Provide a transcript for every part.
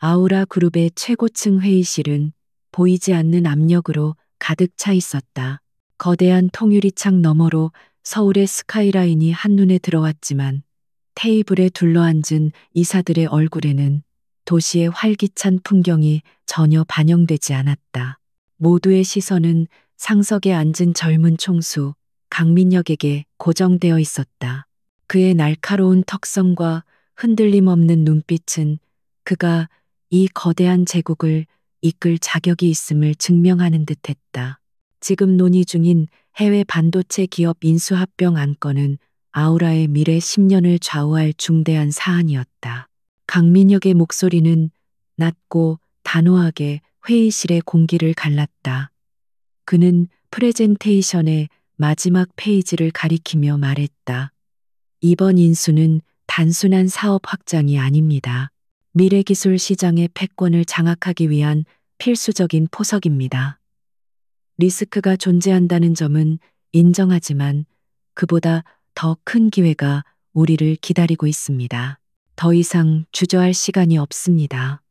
아우라 그룹의 최고층 회의실은 보이지 않는 압력으로 가득 차 있었다. 거대한 통유리창 너머로 서울의 스카이라인이 한눈에 들어왔지만 테이블에 둘러앉은 이사들의 얼굴에는 도시의 활기찬 풍경이 전혀 반영되지 않았다. 모두의 시선은 상석에 앉은 젊은 총수 강민혁에게 고정되어 있었다. 그의 날카로운 턱선과 흔들림 없는 눈빛은 그가 이 거대한 제국을 이끌 자격이 있음을 증명하는 듯했다. 지금 논의 중인 해외 반도체 기업 인수합병 안건은 아우라의 미래 10년을 좌우할 중대한 사안이었다. 강민혁의 목소리는 낮고 단호하게 회의실의 공기를 갈랐다. 그는 프레젠테이션의 마지막 페이지를 가리키며 말했다. 이번 인수는 단순한 사업 확장이 아닙니다. 미래기술 시장의 패권을 장악하기 위한 필수적인 포석입니다. 리스크가 존재한다는 점은 인정하지만 그보다 더 큰 기회가 우리를 기다리고 있습니다. 더 이상 주저할 시간이 없습니다.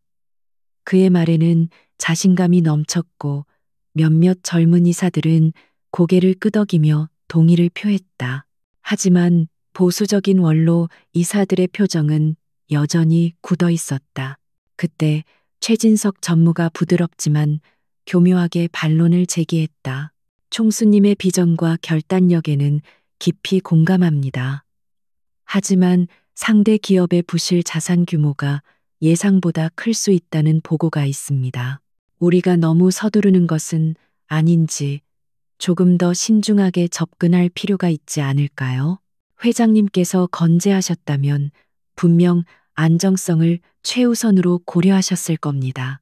그의 말에는 자신감이 넘쳤고 몇몇 젊은 이사들은 고개를 끄덕이며 동의를 표했다. 하지만 보수적인 원로 이사들의 표정은 여전히 굳어 있었다. 그때 최진석 전무가 부드럽지만 교묘하게 반론을 제기했다. 총수님의 비전과 결단력에는 깊이 공감합니다. 하지만 상대 기업의 부실 자산 규모가 예상보다 클 수 있다는 보고가 있습니다. 우리가 너무 서두르는 것은 아닌지 조금 더 신중하게 접근할 필요가 있지 않을까요? 회장님께서 건재하셨다면 분명 안정성을 최우선으로 고려하셨을 겁니다.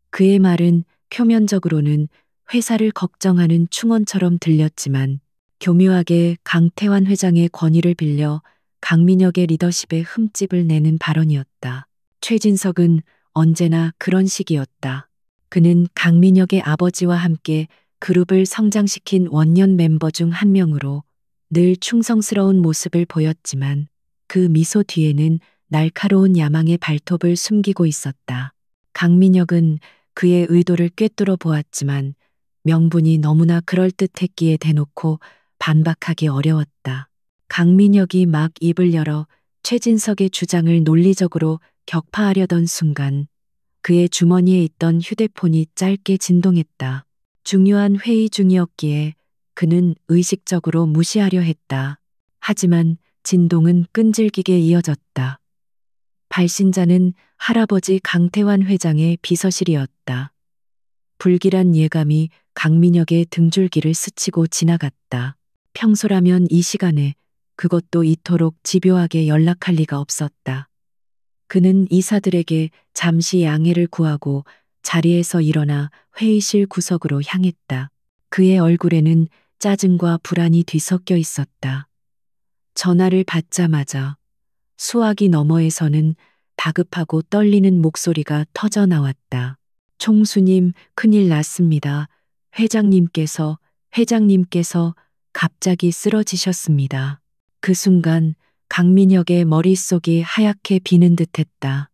그의 말은 표면적으로는 회사를 걱정하는 충언처럼 들렸지만 교묘하게 강태환 회장의 권위를 빌려 강민혁의 리더십에 흠집을 내는 발언이었다. 최진석은 언제나 그런 식이었다. 그는 강민혁의 아버지와 함께 그룹을 성장시킨 원년 멤버 중 한 명으로 늘 충성스러운 모습을 보였지만 그 미소 뒤에는 날카로운 야망의 발톱을 숨기고 있었다. 강민혁은 그의 의도를 꿰뚫어 보았지만 명분이 너무나 그럴듯했기에 대놓고 반박하기 어려웠다. 강민혁이 막 입을 열어 최진석의 주장을 논리적으로 격파하려던 순간 그의 주머니에 있던 휴대폰이 짧게 진동했다. 중요한 회의 중이었기에 그는 의식적으로 무시하려 했다. 하지만 진동은 끈질기게 이어졌다. 발신자는 할아버지 강태환 회장의 비서실이었다. 불길한 예감이 강민혁의 등줄기를 스치고 지나갔다. 평소라면 이 시간에 그것도 이토록 집요하게 연락할 리가 없었다. 그는 이사들에게 잠시 양해를 구하고 자리에서 일어나 회의실 구석으로 향했다. 그의 얼굴에는 짜증과 불안이 뒤섞여 있었다. 전화를 받자마자 수화기 너머에서는 다급하고 떨리는 목소리가 터져 나왔다. 총수님, 큰일 났습니다. 회장님께서 갑자기 쓰러지셨습니다. 그 순간 강민혁의 머릿속이 하얗게 비는 듯했다.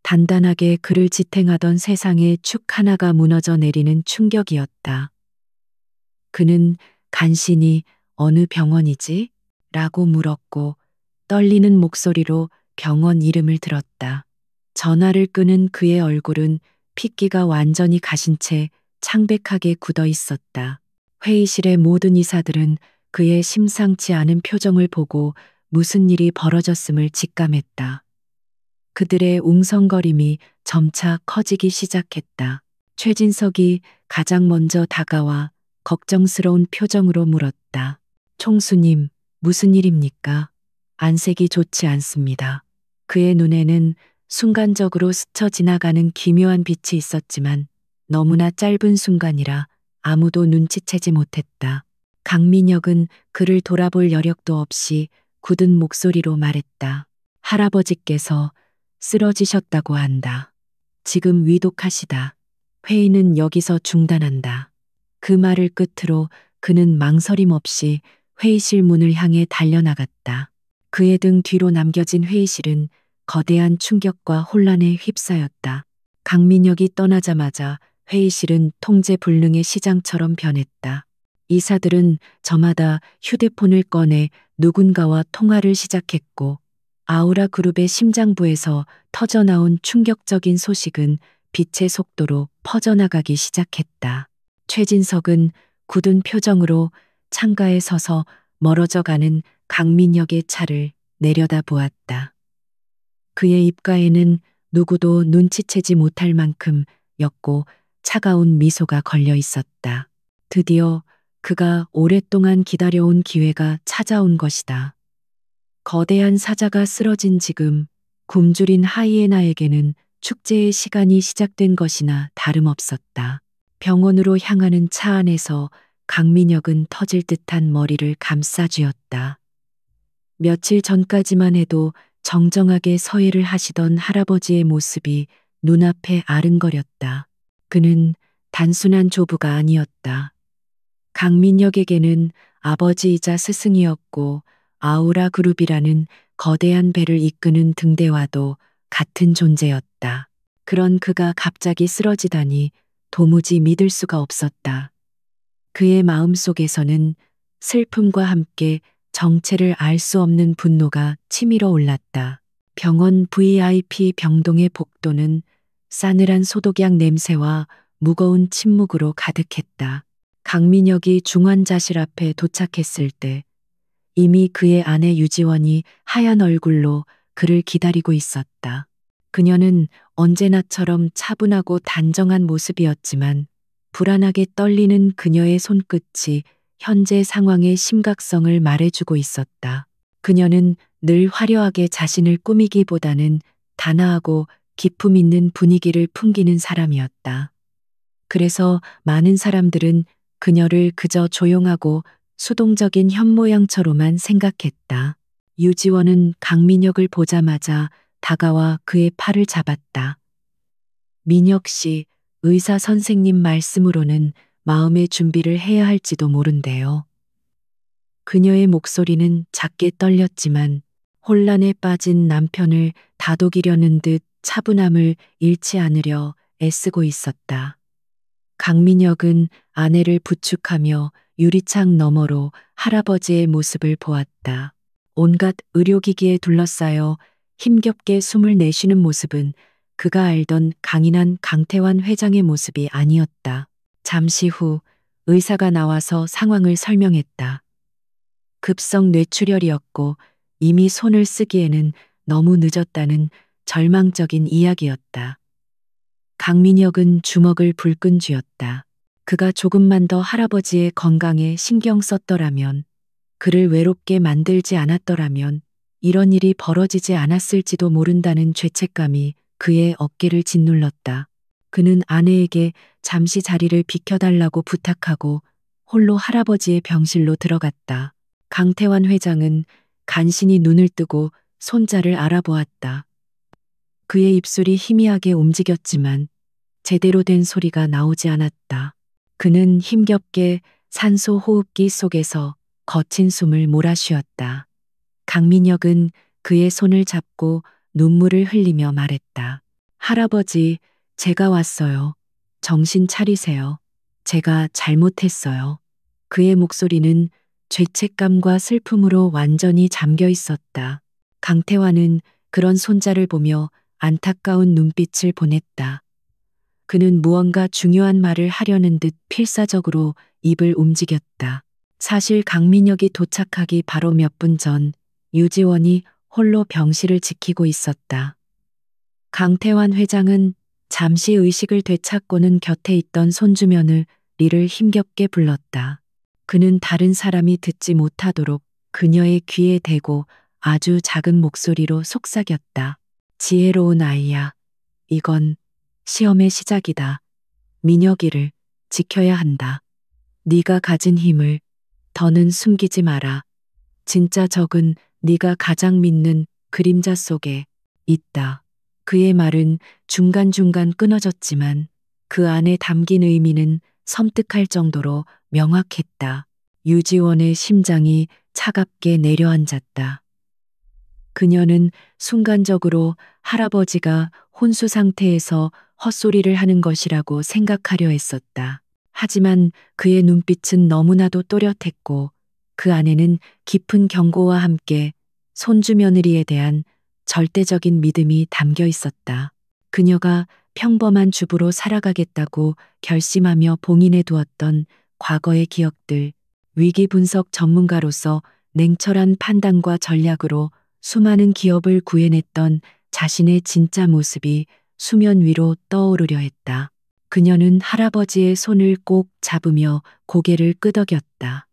단단하게 그를 지탱하던 세상의 축 하나가 무너져 내리는 충격이었다. 그는 간신히 어느 병원이지? 라고 물었고 떨리는 목소리로 병원 이름을 들었다. 전화를 끄는 그의 얼굴은 핏기가 완전히 가신 채 창백하게 굳어 있었다. 회의실의 모든 이사들은 그의 심상치 않은 표정을 보고 무슨 일이 벌어졌음을 직감했다. 그들의 웅성거림이 점차 커지기 시작했다. 최진석이 가장 먼저 다가와 걱정스러운 표정으로 물었다. 총수님, 무슨 일입니까? 안색이 좋지 않습니다. 그의 눈에는 순간적으로 스쳐 지나가는 기묘한 빛이 있었지만 너무나 짧은 순간이라 아무도 눈치채지 못했다. 강민혁은 그를 돌아볼 여력도 없이 굳은 목소리로 말했다. 할아버지께서 쓰러지셨다고 한다. 지금 위독하시다. 회의는 여기서 중단한다. 그 말을 끝으로 그는 망설임 없이 회의실 문을 향해 달려나갔다. 그의 등 뒤로 남겨진 회의실은 거대한 충격과 혼란에 휩싸였다. 강민혁이 떠나자마자 회의실은 통제불능의 시장처럼 변했다. 이사들은 저마다 휴대폰을 꺼내 누군가와 통화를 시작했고, 아우라 그룹의 심장부에서 터져나온 충격적인 소식은 빛의 속도로 퍼져나가기 시작했다. 최진석은 굳은 표정으로 창가에 서서 멀어져 가는 강민혁의 차를 내려다 보았다. 그의 입가에는 누구도 눈치채지 못할 만큼 옅고 차가운 미소가 걸려 있었다. 드디어 그가 오랫동안 기다려온 기회가 찾아온 것이다. 거대한 사자가 쓰러진 지금 굶주린 하이에나에게는 축제의 시간이 시작된 것이나 다름없었다. 병원으로 향하는 차 안에서 강민혁은 터질 듯한 머리를 감싸쥐었다. 며칠 전까지만 해도 정정하게 서예를 하시던 할아버지의 모습이 눈앞에 아른거렸다. 그는 단순한 조부가 아니었다. 강민혁에게는 아버지이자 스승이었고, 아우라 그룹이라는 거대한 배를 이끄는 등대와도 같은 존재였다. 그런 그가 갑자기 쓰러지다니 도무지 믿을 수가 없었다. 그의 마음속에서는 슬픔과 함께 정체를 알 수 없는 분노가 치밀어 올랐다. 병원 VIP 병동의 복도는 싸늘한 소독약 냄새와 무거운 침묵으로 가득했다. 강민혁이 중환자실 앞에 도착했을 때 이미 그의 아내 유지원이 하얀 얼굴로 그를 기다리고 있었다. 그녀는 언제나처럼 차분하고 단정한 모습이었지만 불안하게 떨리는 그녀의 손끝이 현재 상황의 심각성을 말해주고 있었다. 그녀는 늘 화려하게 자신을 꾸미기보다는 단아하고 기품 있는 분위기를 풍기는 사람이었다. 그래서 많은 사람들은 그녀를 그저 조용하고 수동적인 현모양처로만 생각했다. 유지원은 강민혁을 보자마자 다가와 그의 팔을 잡았다. 민혁 씨, 의사 선생님 말씀으로는 마음의 준비를 해야 할지도 모른대요. 그녀의 목소리는 작게 떨렸지만 혼란에 빠진 남편을 다독이려는 듯 차분함을 잃지 않으려 애쓰고 있었다. 강민혁은 아내를 부축하며 유리창 너머로 할아버지의 모습을 보았다. 온갖 의료기기에 둘러싸여 힘겹게 숨을 내쉬는 모습은 그가 알던 강인한 강태환 회장의 모습이 아니었다. 잠시 후 의사가 나와서 상황을 설명했다. 급성 뇌출혈이었고 이미 손을 쓰기에는 너무 늦었다는 절망적인 이야기였다. 강민혁은 주먹을 불끈 쥐었다. 그가 조금만 더 할아버지의 건강에 신경 썼더라면, 그를 외롭게 만들지 않았더라면 이런 일이 벌어지지 않았을지도 모른다는 죄책감이 그의 어깨를 짓눌렀다. 그는 아내에게 잠시 자리를 비켜달라고 부탁하고 홀로 할아버지의 병실로 들어갔다. 강태환 회장은 간신히 눈을 뜨고 손자를 알아보았다. 그의 입술이 희미하게 움직였지만 제대로 된 소리가 나오지 않았다. 그는 힘겹게 산소 호흡기 속에서 거친 숨을 몰아쉬었다. 강민혁은 그의 손을 잡고 눈물을 흘리며 말했다. 할아버지, 제가 왔어요. 정신 차리세요. 제가 잘못했어요. 그의 목소리는 죄책감과 슬픔으로 완전히 잠겨 있었다. 강태환은 그런 손자를 보며 안타까운 눈빛을 보냈다. 그는 무언가 중요한 말을 하려는 듯 필사적으로 입을 움직였다. 사실 강민혁이 도착하기 바로 몇 분 전 유지원이 홀로 병실을 지키고 있었다. 강태환 회장은 잠시 의식을 되찾고는 곁에 있던 손주면을 리를 힘겹게 불렀다. 그는 다른 사람이 듣지 못하도록 그녀의 귀에 대고 아주 작은 목소리로 속삭였다. 지혜로운 아이야. 이건 시험의 시작이다. 민혁이를 지켜야 한다. 네가 가진 힘을 더는 숨기지 마라. 진짜 적은 네가 가장 믿는 그림자 속에 있다. 그의 말은 중간중간 끊어졌지만 그 안에 담긴 의미는 섬뜩할 정도로 명확했다. 유지원의 심장이 차갑게 내려앉았다. 그녀는 순간적으로 할아버지가 혼수 상태에서 헛소리를 하는 것이라고 생각하려 했었다. 하지만 그의 눈빛은 너무나도 또렷했고 그 안에는 깊은 경고와 함께 손주 며느리에 대한 절대적인 믿음이 담겨 있었다. 그녀가 평범한 주부로 살아가겠다고 결심하며 봉인해 두었던 과거의 기억들, 위기 분석 전문가로서 냉철한 판단과 전략으로 수많은 기업을 구해냈던 자신의 진짜 모습이 수면 위로 떠오르려 했다. 그녀는 할아버지의 손을 꼭 잡으며 고개를 끄덕였다.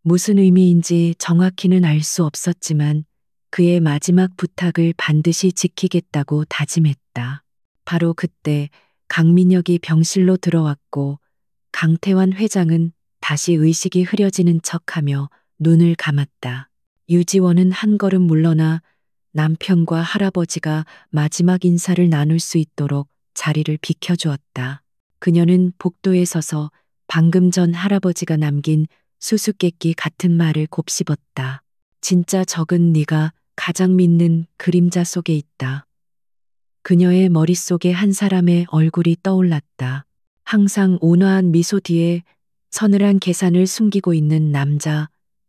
무슨 의미인지 정확히는 알 수 없었지만 그의 마지막 부탁을 반드시 지키겠다고 다짐했다. 바로 그때 강민혁이 병실로 들어왔고 강태환 회장은 다시 의식이 흐려지는 척하며 눈을 감았다. 유지원은 한 걸음 물러나 남편과 할아버지가 마지막 인사를 나눌 수 있도록 자리를 비켜주었다. 그녀는 복도에 서서 방금 전 할아버지가 남긴 수수께끼 같은 말을 곱씹었다. 진짜 적은 네가 가장 믿는 그림자 속에 있다. 그녀의 머릿속에 한 사람의 얼굴이 떠올랐다. 항상 온화한 미소 뒤에 서늘한 계산을 숨기고 있는 남자,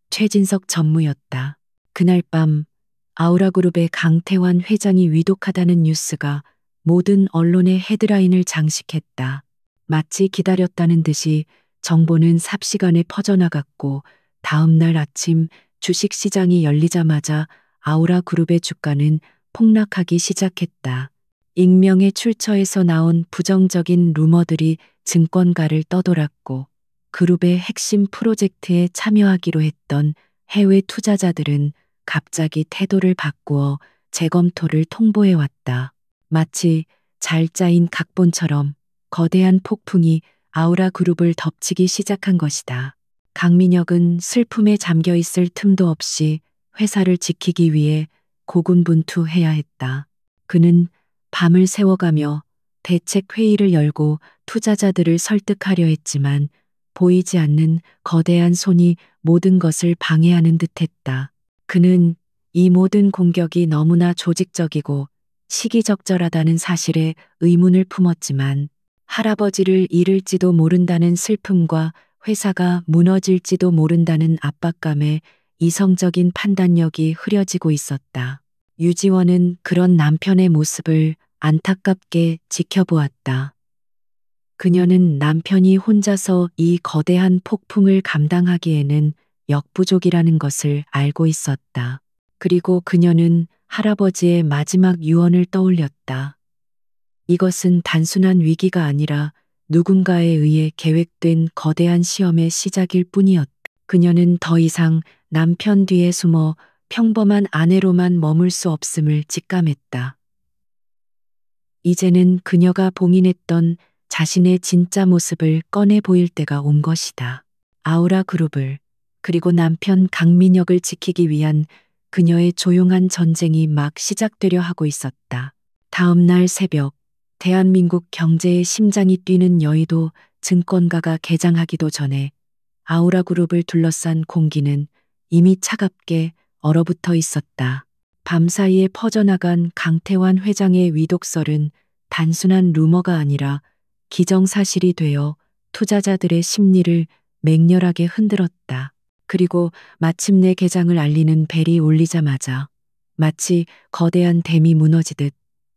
최진석 전무였다. 그날 밤 아우라그룹의 강태환 회장이 위독하다는 뉴스가 모든 언론의 헤드라인을 장식했다. 마치 기다렸다는 듯이 정보는 삽시간에 퍼져나갔고 다음 날 아침 주식시장이 열리자마자 아우라그룹의 주가는 폭락하기 시작했다. 익명의 출처에서 나온 부정적인 루머들이 증권가를 떠돌았고 그룹의 핵심 프로젝트에 참여하기로 했던 해외 투자자들은 갑자기 태도를 바꾸어 재검토를 통보해왔다. 마치 잘 짜인 각본처럼 거대한 폭풍이 아우라 그룹을 덮치기 시작한 것이다. 강민혁은 슬픔에 잠겨 있을 틈도 없이 회사를 지키기 위해 고군분투해야 했다. 그는 밤을 새워가며 대책 회의를 열고 투자자들을 설득하려 했지만 보이지 않는 거대한 손이 모든 것을 방해하는 듯했다. 그는 이 모든 공격이 너무나 조직적이고 시기적절하다는 사실에 의문을 품었지만 할아버지를 잃을지도 모른다는 슬픔과 회사가 무너질지도 모른다는 압박감에 이성적인 판단력이 흐려지고 있었다. 유지원은 그런 남편의 모습을 안타깝게 지켜보았다. 그녀는 남편이 혼자서 이 거대한 폭풍을 감당하기에는 역부족이라는 것을 알고 있었다. 그리고 그녀는 할아버지의 마지막 유언을 떠올렸다. 이것은 단순한 위기가 아니라 누군가에 의해 계획된 거대한 시험의 시작일 뿐이었다. 그녀는 더 이상 남편 뒤에 숨어 평범한 아내로만 머물 수 없음을 직감했다. 이제는 그녀가 봉인했던 자신의 진짜 모습을 꺼내 보일 때가 온 것이다. 아우라 그룹을 그리고 남편 강민혁을 지키기 위한 그녀의 조용한 전쟁이 막 시작되려 하고 있었다. 다음 날 새벽 대한민국 경제의 심장이 뛰는 여의도 증권가가 개장하기도 전에 아우라 그룹을 둘러싼 공기는 이미 차갑게 얼어붙어 있었다. 밤사이에 퍼져나간 강태환 회장의 위독설은 단순한 루머가 아니라 기정사실이 되어 투자자들의 심리를 맹렬하게 흔들었다. 그리고 마침내 개장을 알리는 벨이 울리자마자 마치 거대한 댐이 무너지듯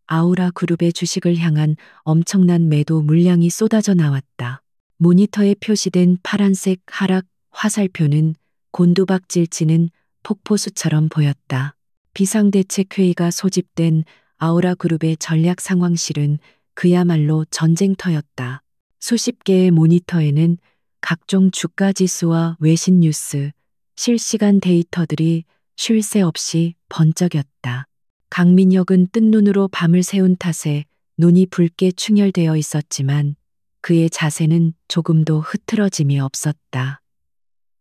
아우라 그룹의 주식을 향한 엄청난 매도 물량이 쏟아져 나왔다. 모니터에 표시된 파란색 하락 화살표는 곤두박질치는 폭포수처럼 보였다. 비상대책회의가 소집된 아우라 그룹의 전략 상황실은 그야말로 전쟁터였다. 수십 개의 모니터에는 각종 주가 지수와 외신 뉴스, 실시간 데이터들이 쉴 새 없이 번쩍였다. 강민혁은 뜬 눈으로 밤을 새운 탓에 눈이 붉게 충혈되어 있었지만 그의 자세는 조금도 흐트러짐이 없었다.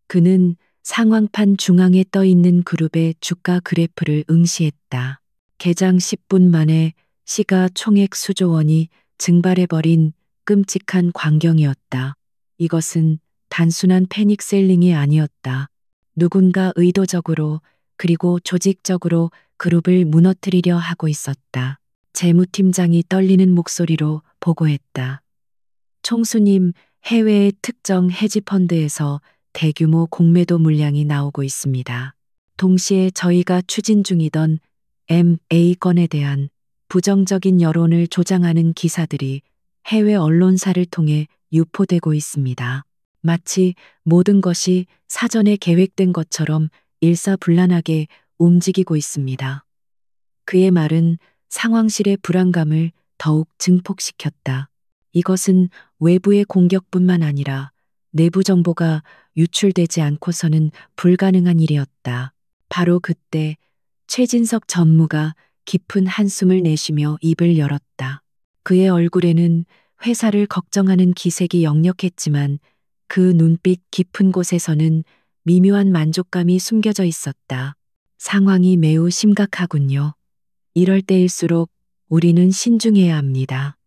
그는 상황판 중앙에 떠 있는 그룹의 주가 그래프를 응시했다. 개장 10분 만에 시가 총액 수조 원이 증발해버린 끔찍한 광경이었다. 이것은 단순한 패닉 셀링이 아니었다. 누군가 의도적으로 그리고 조직적으로 그룹을 무너뜨리려 하고 있었다. 재무팀장이 떨리는 목소리로 보고했다. 총수님, 해외의 특정 헤지펀드에서 대규모 공매도 물량이 나오고 있습니다. 동시에 저희가 추진 중이던 MA 건에 대한 부정적인 여론을 조장하는 기사들이 해외 언론사를 통해 유포되고 있습니다. 마치 모든 것이 사전에 계획된 것처럼 일사불란하게 움직이고 있습니다. 그의 말은 상황실의 불안감을 더욱 증폭시켰다. 이것은 외부의 공격뿐만 아니라 내부 정보가 유출되지 않고서는 불가능한 일이었다. 바로 그때 최진석 전무가 깊은 한숨을 내쉬며 입을 열었다. 그의 얼굴에는 회사를 걱정하는 기색이 역력했지만 그 눈빛 깊은 곳에서는 미묘한 만족감이 숨겨져 있었다. 상황이 매우 심각하군요. 이럴 때일수록 우리는 신중해야 합니다.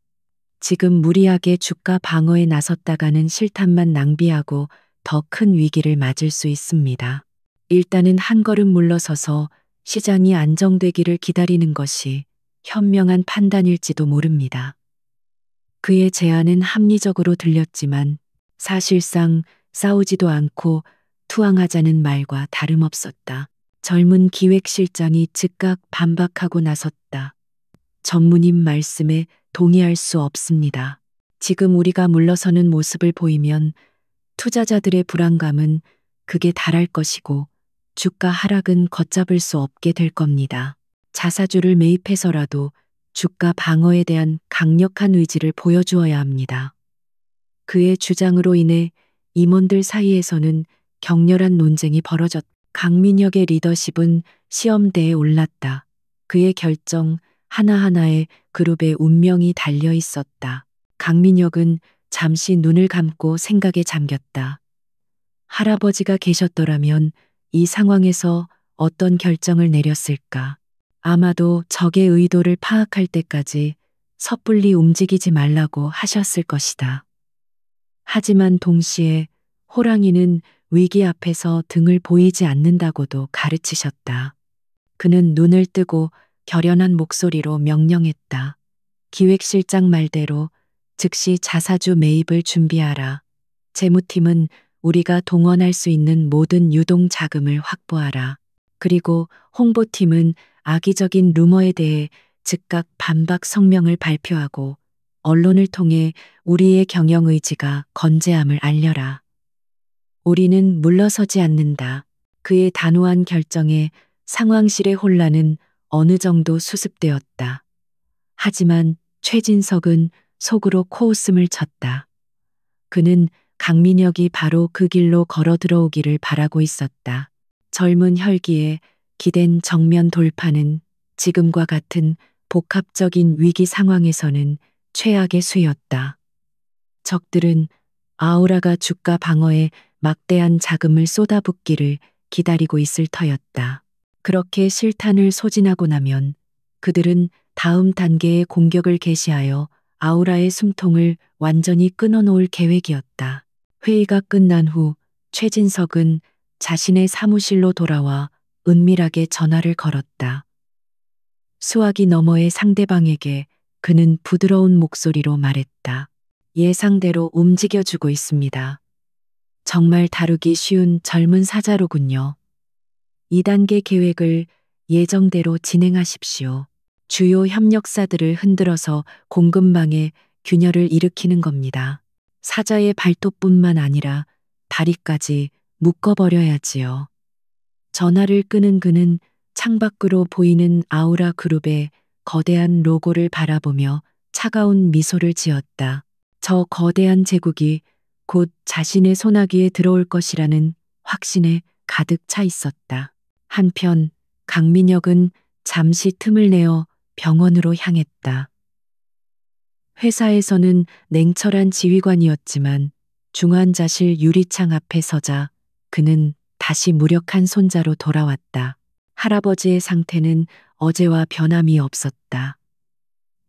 지금 무리하게 주가 방어에 나섰다가는 실탄만 낭비하고 더 큰 위기를 맞을 수 있습니다. 일단은 한 걸음 물러서서 시장이 안정되기를 기다리는 것이 현명한 판단일지도 모릅니다. 그의 제안은 합리적으로 들렸지만 사실상 싸우지도 않고 투항하자는 말과 다름없었다. 젊은 기획실장이 즉각 반박하고 나섰다. 전무님 말씀에 동의할 수 없습니다. 지금 우리가 물러서는 모습을 보이면 투자자들의 불안감은 극에 달할 것이고 주가 하락은 걷잡을 수 없게 될 겁니다. 자사주를 매입해서라도 주가 방어에 대한 강력한 의지를 보여주어야 합니다. 그의 주장으로 인해 임원들 사이에서는 격렬한 논쟁이 벌어졌다. 강민혁의 리더십은 시험대에 올랐다. 그의 결정 하나하나에 그룹의 운명이 달려 있었다. 강민혁은 잠시 눈을 감고 생각에 잠겼다. 할아버지가 계셨더라면 이 상황에서 어떤 결정을 내렸을까? 아마도 적의 의도를 파악할 때까지 섣불리 움직이지 말라고 하셨을 것이다. 하지만 동시에 호랑이는 위기 앞에서 등을 보이지 않는다고도 가르치셨다. 그는 눈을 뜨고 결연한 목소리로 명령했다. 기획실장 말대로 즉시 자사주 매입을 준비하라. 재무팀은 우리가 동원할 수 있는 모든 유동 자금을 확보하라. 그리고 홍보팀은 악의적인 루머에 대해 즉각 반박 성명을 발표하고 언론을 통해 우리의 경영 의지가 건재함을 알려라. 우리는 물러서지 않는다. 그의 단호한 결정에 상황실의 혼란은 어느 정도 수습되었다. 하지만 최진석은 속으로 코웃음을 쳤다. 그는 강민혁이 바로 그 길로 걸어 들어오기를 바라고 있었다. 젊은 혈기에 기댄 정면 돌파는 지금과 같은 복합적인 위기 상황에서는 최악의 수였다. 적들은 아우라가 주가 방어에 막대한 자금을 쏟아붓기를 기다리고 있을 터였다. 그렇게 실탄을 소진하고 나면 그들은 다음 단계의 공격을 개시하여 아우라의 숨통을 완전히 끊어놓을 계획이었다. 회의가 끝난 후 최진석은 자신의 사무실로 돌아와 은밀하게 전화를 걸었다. 수화기 너머의 상대방에게 그는 부드러운 목소리로 말했다. 예상대로 움직여주고 있습니다. 정말 다루기 쉬운 젊은 사자로군요. 2단계 계획을 예정대로 진행하십시오. 주요 협력사들을 흔들어서 공급망에 균열을 일으키는 겁니다. 사자의 발톱뿐만 아니라 다리까지 묶어버려야지요. 전화를 끄는 그는 창밖으로 보이는 아우라 그룹의 거대한 로고를 바라보며 차가운 미소를 지었다. 저 거대한 제국이 곧 자신의 손아귀에 들어올 것이라는 확신에 가득 차 있었다. 한편 강민혁은 잠시 틈을 내어 병원으로 향했다. 회사에서는 냉철한 지휘관이었지만 중환자실 유리창 앞에 서자 그는 다시 무력한 손자로 돌아왔다. 할아버지의 상태는 어제와 변함이 없었다.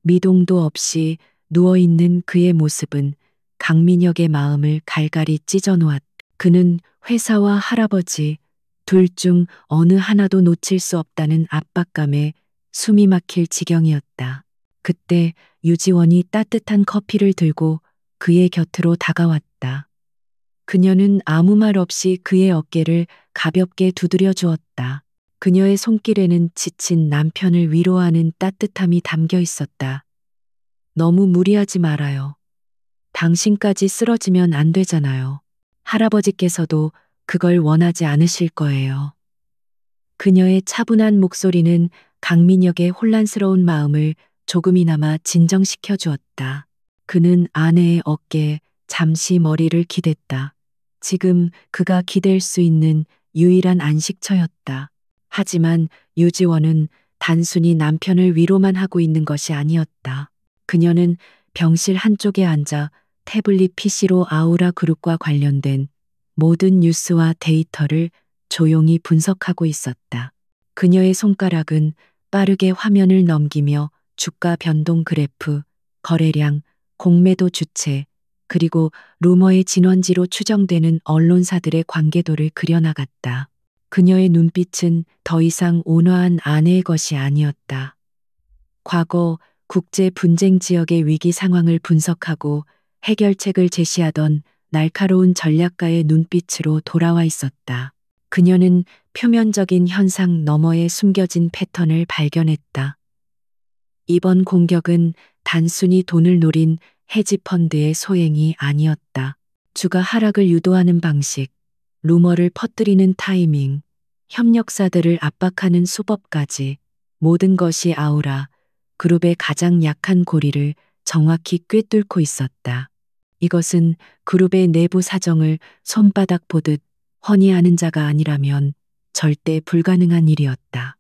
미동도 없이 누워있는 그의 모습은 강민혁의 마음을 갈갈이 찢어 놓았다. 그는 회사와 할아버지 둘 중 어느 하나도 놓칠 수 없다는 압박감에 숨이 막힐 지경이었다. 그때 유지원이 따뜻한 커피를 들고 그의 곁으로 다가왔다. 그녀는 아무 말 없이 그의 어깨를 가볍게 두드려 주었다. 그녀의 손길에는 지친 남편을 위로하는 따뜻함이 담겨 있었다. 너무 무리하지 말아요. 당신까지 쓰러지면 안 되잖아요. 할아버지께서도 그걸 원하지 않으실 거예요. 그녀의 차분한 목소리는 강민혁의 혼란스러운 마음을 조금이나마 진정시켜 주었다. 그는 아내의 어깨에 잠시 머리를 기댔다. 지금 그가 기댈 수 있는 유일한 안식처였다. 하지만 유지원은 단순히 남편을 위로만 하고 있는 것이 아니었다. 그녀는 병실 한쪽에 앉아 태블릿 PC로 아우라 그룹과 관련된 모든 뉴스와 데이터를 조용히 분석하고 있었다. 그녀의 손가락은 빠르게 화면을 넘기며 주가 변동 그래프, 거래량, 공매도 주체, 그리고 루머의 진원지로 추정되는 언론사들의 관계도를 그려나갔다. 그녀의 눈빛은 더 이상 온화한 아내의 것이 아니었다. 과거 국제 분쟁 지역의 위기 상황을 분석하고 해결책을 제시하던 날카로운 전략가의 눈빛으로 돌아와 있었다. 그녀는 표면적인 현상 너머에 숨겨진 패턴을 발견했다. 이번 공격은 단순히 돈을 노린 헤지펀드의 소행이 아니었다. 주가 하락을 유도하는 방식, 루머를 퍼뜨리는 타이밍, 협력사들을 압박하는 수법까지 모든 것이 아우라 그룹의 가장 약한 고리를 정확히 꿰뚫고 있었다. 이것은 그룹의 내부 사정을 손바닥 보듯 훤히 아는 자가 아니라면 절대 불가능한 일이었다.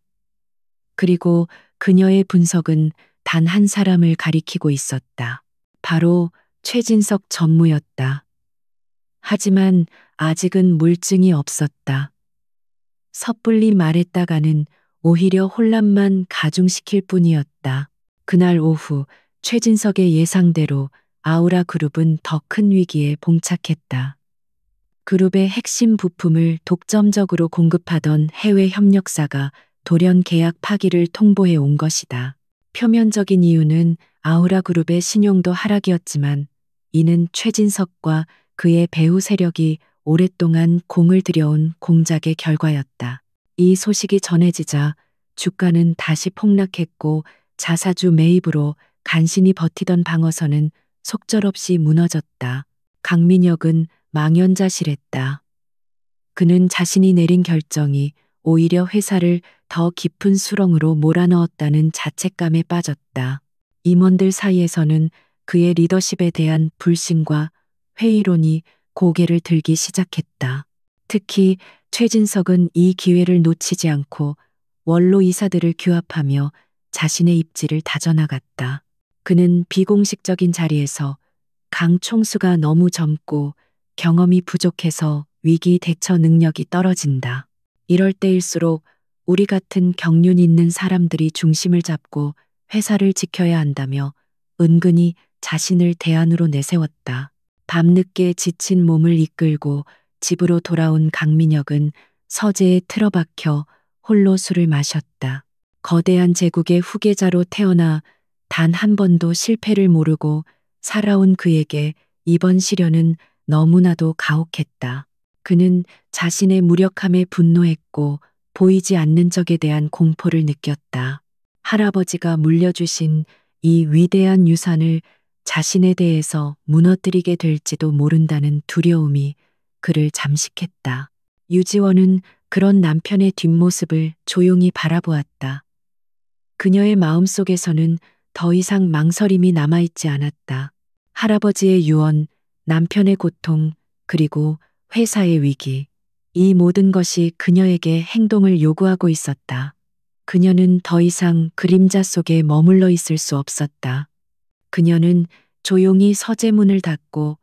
그리고 그녀의 분석은 단 한 사람을 가리키고 있었다. 바로 최진석 전무였다. 하지만 아직은 물증이 없었다. 섣불리 말했다가는 오히려 혼란만 가중시킬 뿐이었다. 그날 오후 최진석의 예상대로 아우라 그룹은 더 큰 위기에 봉착했다. 그룹의 핵심 부품을 독점적으로 공급하던 해외 협력사가 돌연 계약 파기를 통보해 온 것이다. 표면적인 이유는 아우라 그룹의 신용도 하락이었지만 이는 최진석과 그의 배후 세력이 오랫동안 공을 들여온 공작의 결과였다. 이 소식이 전해지자 주가는 다시 폭락했고 자사주 매입으로 간신히 버티던 방어선은 속절없이 무너졌다. 강민혁은 망연자실했다. 그는 자신이 내린 결정이 오히려 회사를 더 깊은 수렁으로 몰아넣었다는 자책감에 빠졌다. 임원들 사이에서는 그의 리더십에 대한 불신과 회의론이 고개를 들기 시작했다. 특히 최진석은 이 기회를 놓치지 않고 원로 이사들을 규합하며 자신의 입지를 다져나갔다. 그는 비공식적인 자리에서 강 총수가 너무 젊고 경험이 부족해서 위기 대처 능력이 떨어진다. 이럴 때일수록 우리 같은 경륜 있는 사람들이 중심을 잡고 회사를 지켜야 한다며 은근히 자신을 대안으로 내세웠다. 밤늦게 지친 몸을 이끌고 집으로 돌아온 강민혁은 서재에 틀어박혀 홀로 술을 마셨다. 거대한 제국의 후계자로 태어나 단 한 번도 실패를 모르고 살아온 그에게 이번 시련은 너무나도 가혹했다. 그는 자신의 무력함에 분노했고 보이지 않는 적에 대한 공포를 느꼈다. 할아버지가 물려주신 이 위대한 유산을 자신에 대해서 무너뜨리게 될지도 모른다는 두려움이 그를 잠식했다. 유지원은 그런 남편의 뒷모습을 조용히 바라보았다. 그녀의 마음속에서는 더 이상 망설임이 남아있지 않았다. 할아버지의 유언, 남편의 고통, 그리고 회사의 위기. 이 모든 것이 그녀에게 행동을 요구하고 있었다. 그녀는 더 이상 그림자 속에 머물러 있을 수 없었다. 그녀는 조용히 서재문을 닫고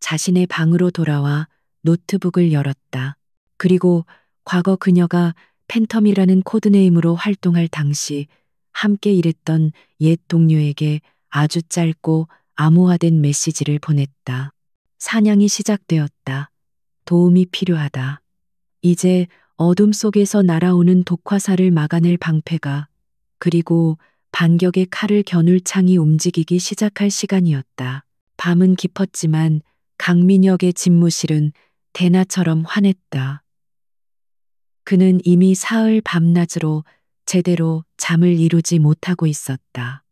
자신의 방으로 돌아와 노트북을 열었다. 그리고 과거 그녀가 팬텀이라는 코드네임으로 활동할 당시 함께 일했던 옛 동료에게 아주 짧고 암호화된 메시지를 보냈다. 사냥이 시작되었다. 도움이 필요하다. 이제 어둠 속에서 날아오는 독화살을 막아낼 방패가, 그리고 반격의 칼을 겨눌 창이 움직이기 시작할 시간이었다. 밤은 깊었지만 강민혁의 집무실은 대나처럼 환했다. 그는 이미 사흘 밤낮으로 제대로 잠을 이루지 못하고 있었다.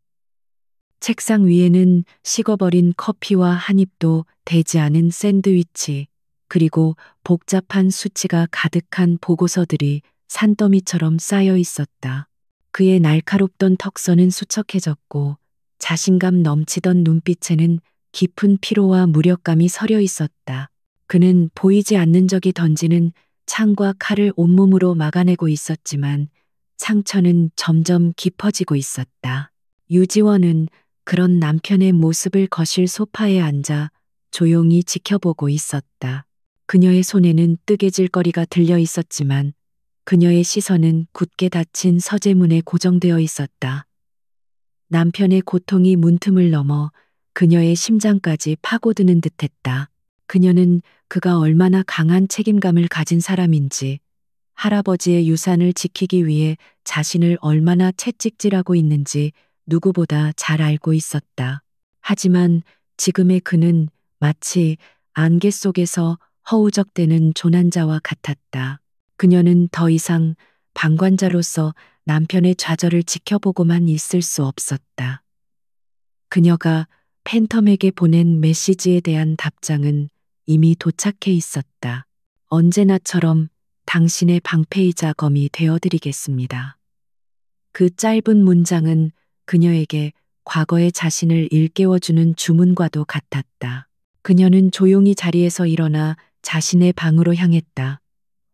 책상 위에는 식어버린 커피와 한 입도 되지 않은 샌드위치, 그리고 복잡한 수치가 가득한 보고서들이 산더미처럼 쌓여 있었다. 그의 날카롭던 턱선은 수척해졌고 자신감 넘치던 눈빛에는 깊은 피로와 무력감이 서려 있었다. 그는 보이지 않는 적이 던지는 창과 칼을 온몸으로 막아내고 있었지만 상처는 점점 깊어지고 있었다. 유지원은 그런 남편의 모습을 거실 소파에 앉아 조용히 지켜보고 있었다. 그녀의 손에는 뜨개질거리가 들려 있었지만 그녀의 시선은 굳게 닫힌 서재문에 고정되어 있었다. 남편의 고통이 문틈을 넘어 그녀의 심장까지 파고드는 듯했다. 그녀는 그가 얼마나 강한 책임감을 가진 사람인지, 할아버지의 유산을 지키기 위해 자신을 얼마나 채찍질하고 있는지 누구보다 잘 알고 있었다. 하지만 지금의 그는 마치 안개 속에서 허우적대는 조난자와 같았다. 그녀는 더 이상 방관자로서 남편의 좌절을 지켜보고만 있을 수 없었다. 그녀가 팬텀에게 보낸 메시지에 대한 답장은 이미 도착해 있었다. 언제나처럼 당신의 방패이자 검이 되어드리겠습니다. 그 짧은 문장은 그녀에게 과거의 자신을 일깨워주는 주문과도 같았다. 그녀는 조용히 자리에서 일어나 자신의 방으로 향했다.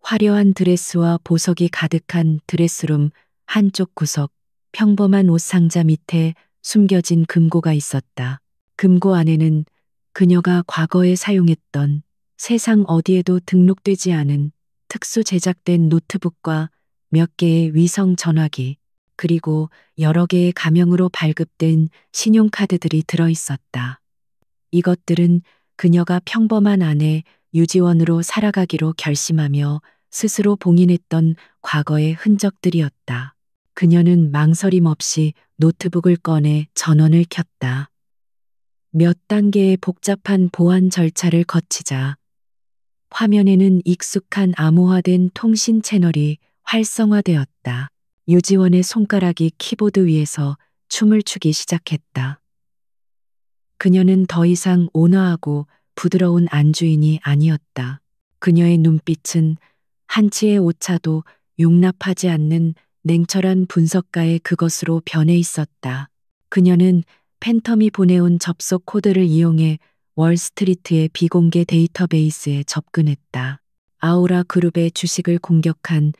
화려한 드레스와 보석이 가득한 드레스룸 한쪽 구석, 평범한 옷상자 밑에 숨겨진 금고가 있었다. 금고 안에는 그녀가 과거에 사용했던 세상 어디에도 등록되지 않은 특수 제작된 노트북과 몇 개의 위성 전화기, 그리고 여러 개의 가명으로 발급된 신용카드들이 들어 있었다. 이것들은 그녀가 평범한 아내 유지원으로 살아가기로 결심하며 스스로 봉인했던 과거의 흔적들이었다. 그녀는 망설임 없이 노트북을 꺼내 전원을 켰다. 몇 단계의 복잡한 보안 절차를 거치자 화면에는 익숙한 암호화된 통신 채널이 활성화되었다. 유지원의 손가락이 키보드 위에서 춤을 추기 시작했다. 그녀는 더 이상 온화하고 부드러운 안주인이 아니었다. 그녀의 눈빛은 한치의 오차도 용납하지 않는 냉철한 분석가의 그것으로 변해 있었다. 그녀는 팬텀이 보내온 접속 코드를 이용해 월스트리트의 비공개 데이터베이스에 접근했다. 아우라 그룹의 주식을 공격한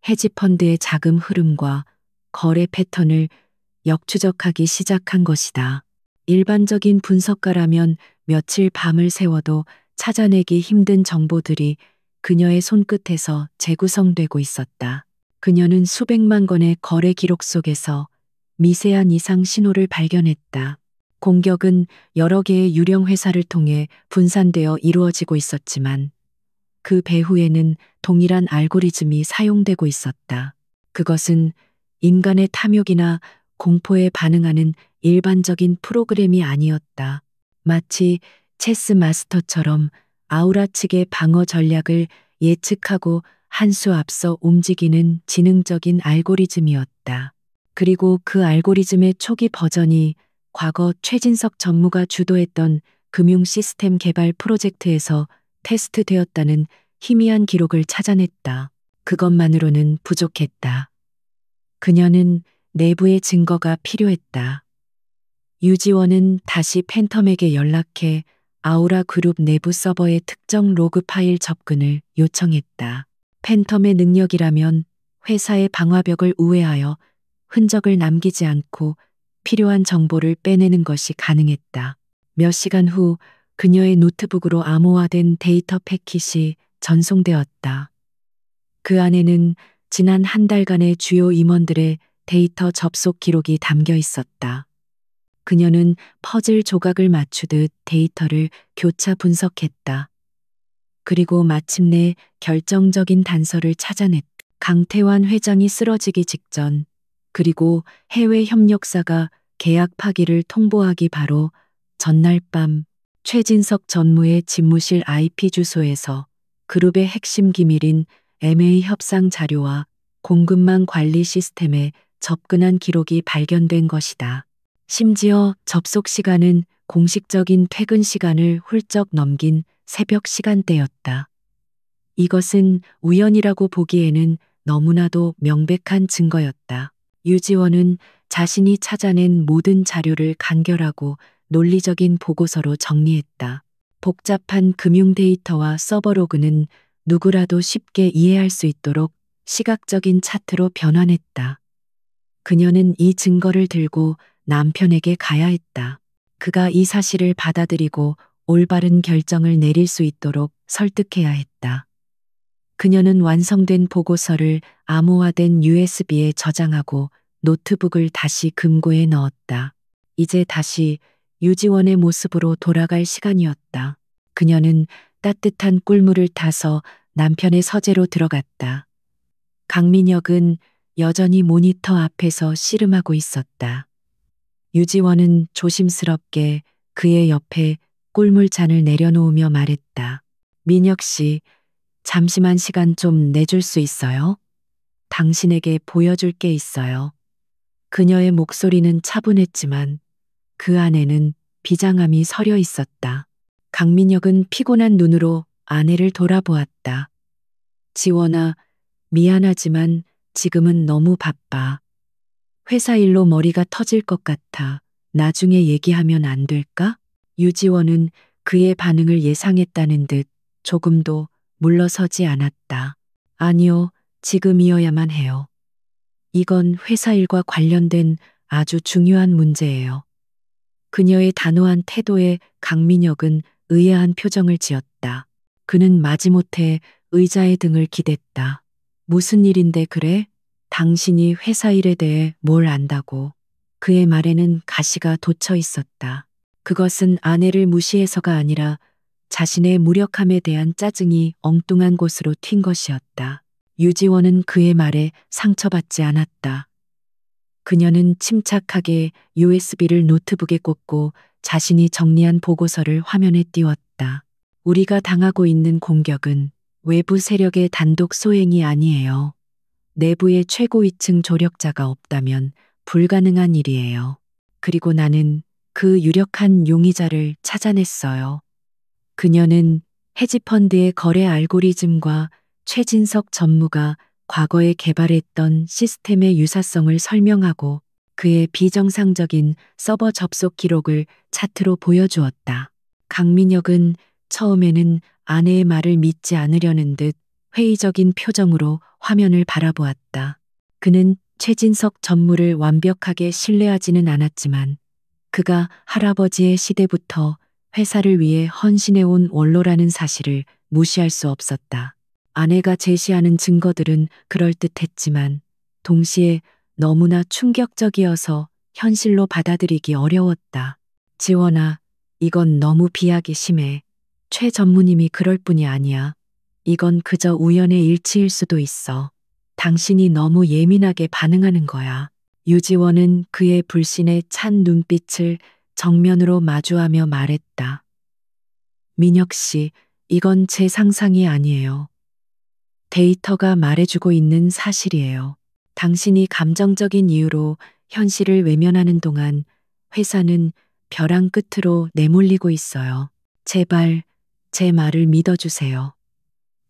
헤지펀드의 자금 흐름과 거래 패턴을 역추적하기 시작한 것이다. 일반적인 분석가라면 며칠 밤을 새워도 찾아내기 힘든 정보들이 그녀의 손끝에서 재구성되고 있었다. 그녀는 수백만 건의 거래 기록 속에서 미세한 이상 신호를 발견했다. 공격은 여러 개의 유령 회사를 통해 분산되어 이루어지고 있었지만 그 배후에는 동일한 알고리즘이 사용되고 있었다. 그것은 인간의 탐욕이나 공포에 반응하는 일반적인 프로그램이 아니었다. 마치 체스 마스터처럼 아우라 측의 방어 전략을 예측하고 한 수 앞서 움직이는 지능적인 알고리즘이었다. 그리고 그 알고리즘의 초기 버전이 과거 최진석 전무가 주도했던 금융 시스템 개발 프로젝트에서 테스트되었다는 희미한 기록을 찾아냈다. 그것만으로는 부족했다. 그녀는 내부의 증거가 필요했다. 유지원은 다시 팬텀에게 연락해 아우라 그룹 내부 서버의 특정 로그 파일 접근을 요청했다. 팬텀의 능력이라면 회사의 방화벽을 우회하여 흔적을 남기지 않고 필요한 정보를 빼내는 것이 가능했다. 몇 시간 후 그녀의 노트북으로 암호화된 데이터 패킷이 전송되었다. 그 안에는 지난 한 달간의 주요 임원들의 데이터 접속 기록이 담겨 있었다. 그녀는 퍼즐 조각을 맞추듯 데이터를 교차 분석했다. 그리고 마침내 결정적인 단서를 찾아냈다. 강태환 회장이 쓰러지기 직전, 그리고 해외 협력사가 계약 파기를 통보하기 바로 전날 밤 최진석 전무의 집무실 IP 주소에서 그룹의 핵심 기밀인 MA 협상 자료와 공급망 관리 시스템에 접근한 기록이 발견된 것이다. 심지어 접속 시간은 공식적인 퇴근 시간을 훌쩍 넘긴 새벽 시간대였다. 이것은 우연이라고 보기에는 너무나도 명백한 증거였다. 유지원은 자신이 찾아낸 모든 자료를 간결하고 논리적인 보고서로 정리했다. 복잡한 금융 데이터와 서버 로그는 누구라도 쉽게 이해할 수 있도록 시각적인 차트로 변환했다. 그녀는 이 증거를 들고 남편에게 가야 했다. 그가 이 사실을 받아들이고 올바른 결정을 내릴 수 있도록 설득해야 했다. 그녀는 완성된 보고서를 암호화된 USB에 저장하고 노트북을 다시 금고에 넣었다. 이제 다시 유지원의 모습으로 돌아갈 시간이었다. 그녀는 따뜻한 꿀물을 타서 남편의 서재로 들어갔다. 강민혁은 여전히 모니터 앞에서 씨름하고 있었다. 유지원은 조심스럽게 그의 옆에 꿀물 잔을 내려놓으며 말했다. 민혁 씨, 잠시만 시간 좀 내줄 수 있어요? 당신에게 보여줄 게 있어요. 그녀의 목소리는 차분했지만 그 안에는 비장함이 서려 있었다. 강민혁은 피곤한 눈으로 아내를 돌아보았다. 지원아, 미안하지만 지금은 너무 바빠. 회사 일로 머리가 터질 것 같아. 나중에 얘기하면 안 될까? 유지원은 그의 반응을 예상했다는 듯 조금도 물러서지 않았다. 아니요, 지금이어야만 해요. 이건 회사 일과 관련된 아주 중요한 문제예요. 그녀의 단호한 태도에 강민혁은 의아한 표정을 지었다. 그는 마지못해 의자의 등을 기댔다. 무슨 일인데 그래? 당신이 회사 일에 대해 뭘 안다고. 그의 말에는 가시가 돋쳐 있었다. 그것은 아내를 무시해서가 아니라 자신의 무력함에 대한 짜증이 엉뚱한 곳으로 튄 것이었다. 유지원은 그의 말에 상처받지 않았다. 그녀는 침착하게 USB를 노트북에 꽂고 자신이 정리한 보고서를 화면에 띄웠다. 우리가 당하고 있는 공격은 외부 세력의 단독 소행이 아니에요. 내부의 최고위층 조력자가 없다면 불가능한 일이에요. 그리고 나는 그 유력한 용의자를 찾아냈어요. 그녀는 헤지펀드의 거래 알고리즘과 최진석 전무가 과거에 개발했던 시스템의 유사성을 설명하고 그의 비정상적인 서버 접속 기록을 차트로 보여주었다. 강민혁은 처음에는 아내의 말을 믿지 않으려는 듯 회의적인 표정으로 화면을 바라보았다. 그는 최진석 전무를 완벽하게 신뢰하지는 않았지만 그가 할아버지의 시대부터 회사를 위해 헌신해온 원로라는 사실을 무시할 수 없었다. 아내가 제시하는 증거들은 그럴듯했지만 동시에 너무나 충격적이어서 현실로 받아들이기 어려웠다. 지원아, 이건 너무 비하기 심해. 최 전무님이 그럴 뿐이 아니야. 이건 그저 우연의 일치일 수도 있어. 당신이 너무 예민하게 반응하는 거야. 유지원은 그의 불신에 찬 눈빛을 정면으로 마주하며 말했다. 민혁 씨, 이건 제 상상이 아니에요. 데이터가 말해주고 있는 사실이에요. 당신이 감정적인 이유로 현실을 외면하는 동안 회사는 벼랑 끝으로 내몰리고 있어요. 제발 제 말을 믿어주세요.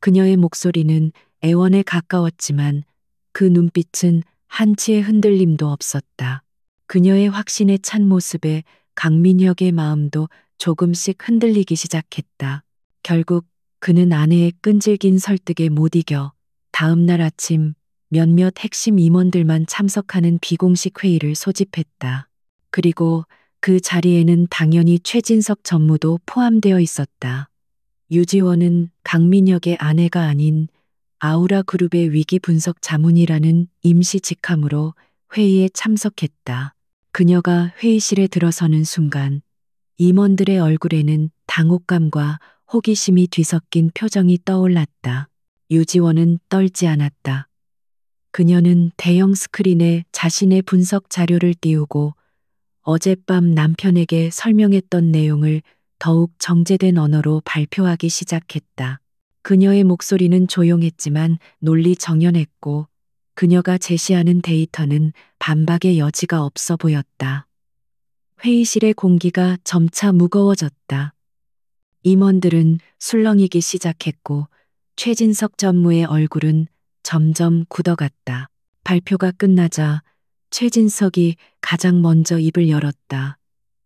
그녀의 목소리는 애원에 가까웠지만 그 눈빛은 한치의 흔들림도 없었다. 그녀의 확신에 찬 모습에 강민혁의 마음도 조금씩 흔들리기 시작했다. 결국 그는 아내의 끈질긴 설득에 못 이겨 다음 날 아침 몇몇 핵심 임원들만 참석하는 비공식 회의를 소집했다. 그리고 그 자리에는 당연히 최진석 전무도 포함되어 있었다. 유지원은 강민혁의 아내가 아닌 아우라 그룹의 위기 분석 자문이라는 임시 직함으로 회의에 참석했다. 그녀가 회의실에 들어서는 순간 임원들의 얼굴에는 당혹감과 호기심이 뒤섞인 표정이 떠올랐다. 유지원은 떨지 않았다. 그녀는 대형 스크린에 자신의 분석 자료를 띄우고 어젯밤 남편에게 설명했던 내용을 더욱 정제된 언어로 발표하기 시작했다. 그녀의 목소리는 조용했지만 논리 정연했고 그녀가 제시하는 데이터는 반박의 여지가 없어 보였다. 회의실의 공기가 점차 무거워졌다. 임원들은 술렁이기 시작했고 최진석 전무의 얼굴은 점점 굳어갔다. 발표가 끝나자 최진석이 가장 먼저 입을 열었다.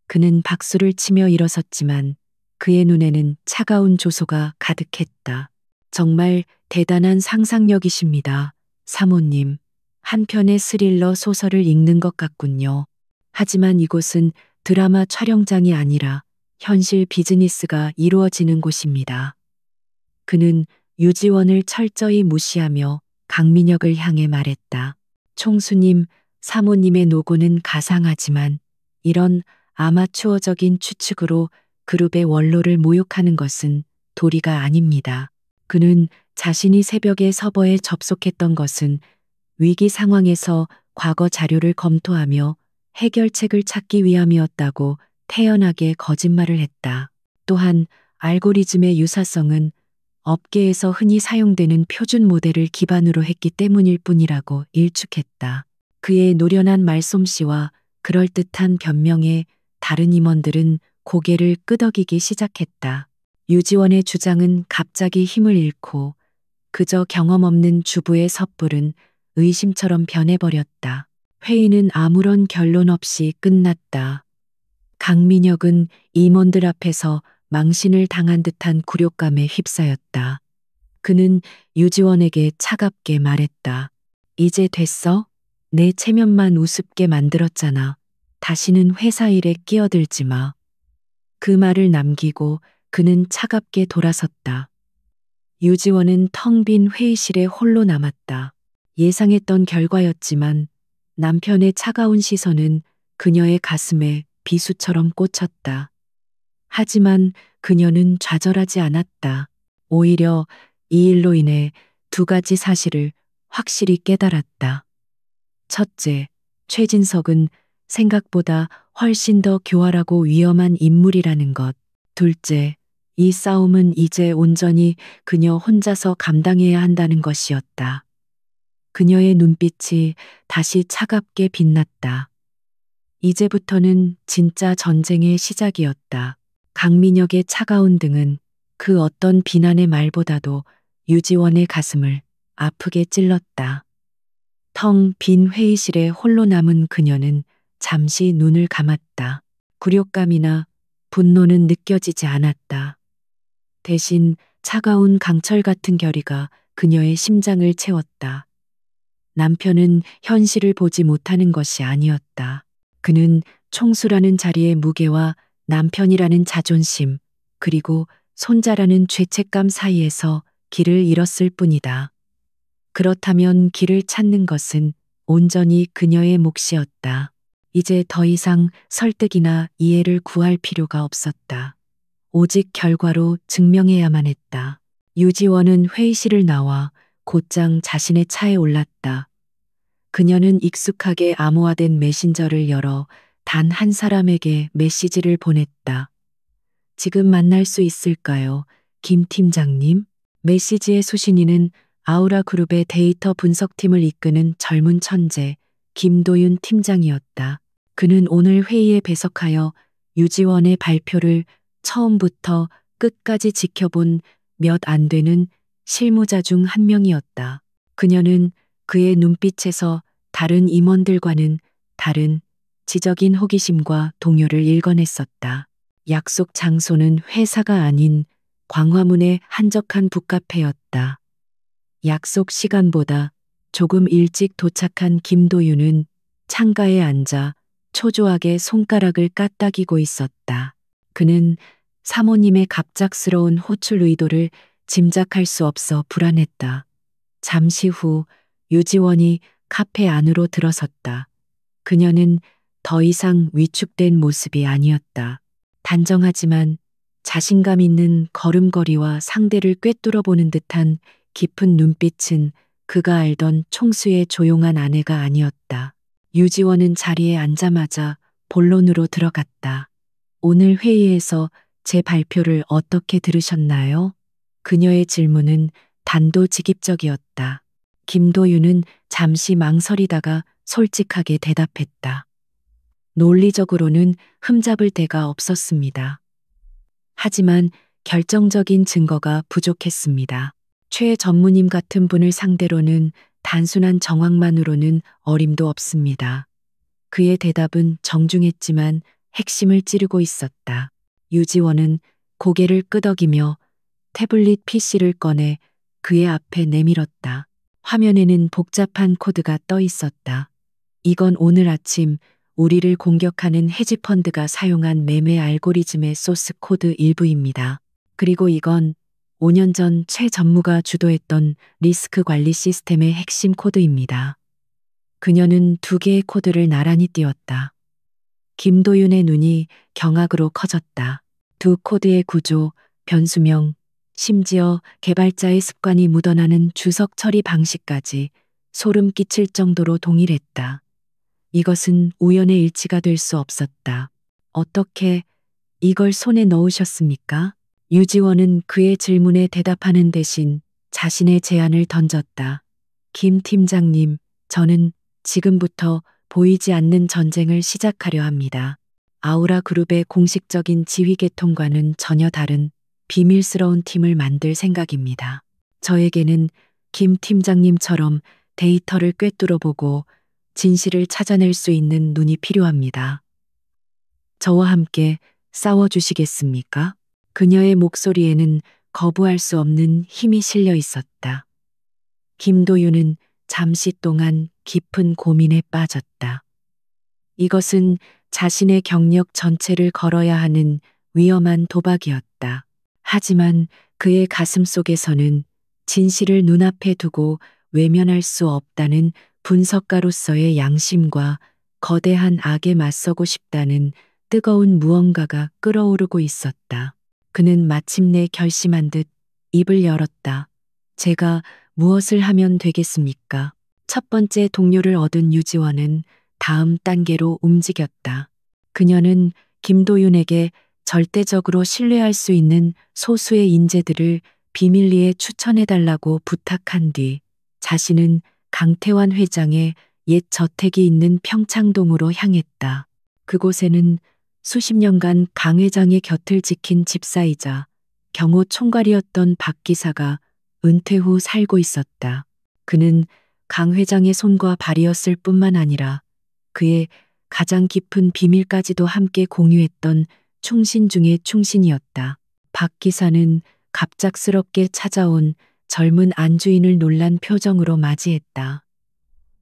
그는 박수를 치며 일어섰지만 그의 눈에는 차가운 조소가 가득했다. 정말 대단한 상상력이십니다. 사모님. 한 편의 스릴러 소설을 읽는 것 같군요. 하지만 이곳은 드라마 촬영장이 아니라 현실 비즈니스가 이루어지는 곳입니다. 그는 유지원을 철저히 무시하며 강민혁을 향해 말했다. 총수님, 사모님의 노고는 가상하지만 이런 아마추어적인 추측으로 그룹의 원로를 모욕하는 것은 도리가 아닙니다. 그는 자신이 새벽에 서버에 접속했던 것은 위기 상황에서 과거 자료를 검토하며 해결책을 찾기 위함이었다고 태연하게 거짓말을 했다. 또한 알고리즘의 유사성은 업계에서 흔히 사용되는 표준 모델을 기반으로 했기 때문일 뿐이라고 일축했다. 그의 노련한 말솜씨와 그럴듯한 변명에 다른 임원들은 고개를 끄덕이기 시작했다. 유지원의 주장은 갑자기 힘을 잃고 그저 경험 없는 주부의 섣불은 의심처럼 변해버렸다. 회의는 아무런 결론 없이 끝났다. 강민혁은 임원들 앞에서 망신을 당한 듯한 굴욕감에 휩싸였다. 그는 유지원에게 차갑게 말했다. 이제 됐어? 내 체면만 우습게 만들었잖아. 다시는 회사 일에 끼어들지 마. 그 말을 남기고 그는 차갑게 돌아섰다. 유지원은 텅 빈 회의실에 홀로 남았다. 예상했던 결과였지만 남편의 차가운 시선은 그녀의 가슴에 비수처럼 꽂혔다. 하지만 그녀는 좌절하지 않았다. 오히려 이 일로 인해 두 가지 사실을 확실히 깨달았다. 첫째, 최진석은 생각보다 훨씬 더 교활하고 위험한 인물이라는 것. 둘째, 이 싸움은 이제 온전히 그녀 혼자서 감당해야 한다는 것이었다. 그녀의 눈빛이 다시 차갑게 빛났다. 이제부터는 진짜 전쟁의 시작이었다. 강민혁의 차가운 등은 그 어떤 비난의 말보다도 유지원의 가슴을 아프게 찔렀다. 텅 빈 회의실에 홀로 남은 그녀는 잠시 눈을 감았다. 굴욕감이나 분노는 느껴지지 않았다. 대신 차가운 강철 같은 결의가 그녀의 심장을 채웠다. 남편은 현실을 보지 못하는 것이 아니었다. 그는 총수라는 자리의 무게와 남편이라는 자존심, 그리고 손자라는 죄책감 사이에서 길을 잃었을 뿐이다. 그렇다면 길을 찾는 것은 온전히 그녀의 몫이었다. 이제 더 이상 설득이나 이해를 구할 필요가 없었다. 오직 결과로 증명해야만 했다. 유지원은 회의실을 나와 곧장 자신의 차에 올랐다. 그녀는 익숙하게 암호화된 메신저를 열어 단 한 사람에게 메시지를 보냈다. 지금 만날 수 있을까요? 김 팀장님? 메시지의 수신인은 아우라 그룹의 데이터 분석팀을 이끄는 젊은 천재 김도윤 팀장이었다. 그는 오늘 회의에 배석하여 유지원의 발표를 처음부터 끝까지 지켜본 몇 안 되는 실무자 중 한 명이었다. 그녀는 그의 눈빛에서 다른 임원들과는 다른 지적인 호기심과 동요를 읽어냈었다. 약속 장소는 회사가 아닌 광화문의 한적한 북카페였다. 약속 시간보다 조금 일찍 도착한 김도윤은 창가에 앉아 초조하게 손가락을 까딱이고 있었다. 그는 사모님의 갑작스러운 호출 의도를 짐작할 수 없어 불안했다. 잠시 후 유지원이 카페 안으로 들어섰다. 그녀는 더 이상 위축된 모습이 아니었다. 단정하지만 자신감 있는 걸음걸이와 상대를 꿰뚫어 보는 듯한 깊은 눈빛은 그가 알던 총수의 조용한 아내가 아니었다. 유지원은 자리에 앉자마자 본론으로 들어갔다. 오늘 회의에서 제 발표를 어떻게 들으셨나요? 그녀의 질문은 단도직입적이었다. 김도윤은 잠시 망설이다가 솔직하게 대답했다. 논리적으로는 흠잡을 데가 없었습니다. 하지만 결정적인 증거가 부족했습니다. 최 전무님 같은 분을 상대로는 단순한 정황만으로는 어림도 없습니다. 그의 대답은 정중했지만 핵심을 찌르고 있었다. 유지원은 고개를 끄덕이며 태블릿 PC를 꺼내 그의 앞에 내밀었다. 화면에는 복잡한 코드가 떠 있었다. 이건 오늘 아침 우리를 공격하는 헤지펀드가 사용한 매매 알고리즘의 소스 코드 일부입니다. 그리고 이건 5년 전 최 전무가 주도했던 리스크 관리 시스템의 핵심 코드입니다. 그녀는 두 개의 코드를 나란히 띄웠다. 김도윤의 눈이 경악으로 커졌다. 두 코드의 구조, 변수명, 심지어 개발자의 습관이 묻어나는 주석 처리 방식까지 소름 끼칠 정도로 동일했다. 이것은 우연의 일치가 될 수 없었다. 어떻게 이걸 손에 넣으셨습니까? 유지원은 그의 질문에 대답하는 대신 자신의 제안을 던졌다. 김 팀장님, 저는 지금부터 보이지 않는 전쟁을 시작하려 합니다. 아우라 그룹의 공식적인 지휘 계통과는 전혀 다른 비밀스러운 팀을 만들 생각입니다. 저에게는 김 팀장님처럼 데이터를 꿰뚫어 보고 진실을 찾아낼 수 있는 눈이 필요합니다. 저와 함께 싸워주시겠습니까? 그녀의 목소리에는 거부할 수 없는 힘이 실려 있었다. 김도윤은 잠시 동안 깊은 고민에 빠졌다. 이것은 자신의 경력 전체를 걸어야 하는 위험한 도박이었다. 하지만 그의 가슴 속에서는 진실을 눈앞에 두고 외면할 수 없다는 분석가로서의 양심과 거대한 악에 맞서고 싶다는 뜨거운 무언가가 끓어오르고 있었다. 그는 마침내 결심한 듯 입을 열었다. 제가 무엇을 하면 되겠습니까? 첫 번째 동료를 얻은 유지원은 다음 단계로 움직였다. 그녀는 김도윤에게 절대적으로 신뢰할 수 있는 소수의 인재들을 비밀리에 추천해달라고 부탁한 뒤 자신은 강태환 회장의 옛 저택이 있는 평창동으로 향했다. 그곳에는 수십 년간 강 회장의 곁을 지킨 집사이자 경호 총괄이었던 박 기사가 은퇴 후 살고 있었다. 그는 강 회장의 손과 발이었을 뿐만 아니라 그의 가장 깊은 비밀까지도 함께 공유했던 충신 중의 충신이었다. 박 기사는 갑작스럽게 찾아온 젊은 안주인을 놀란 표정으로 맞이했다.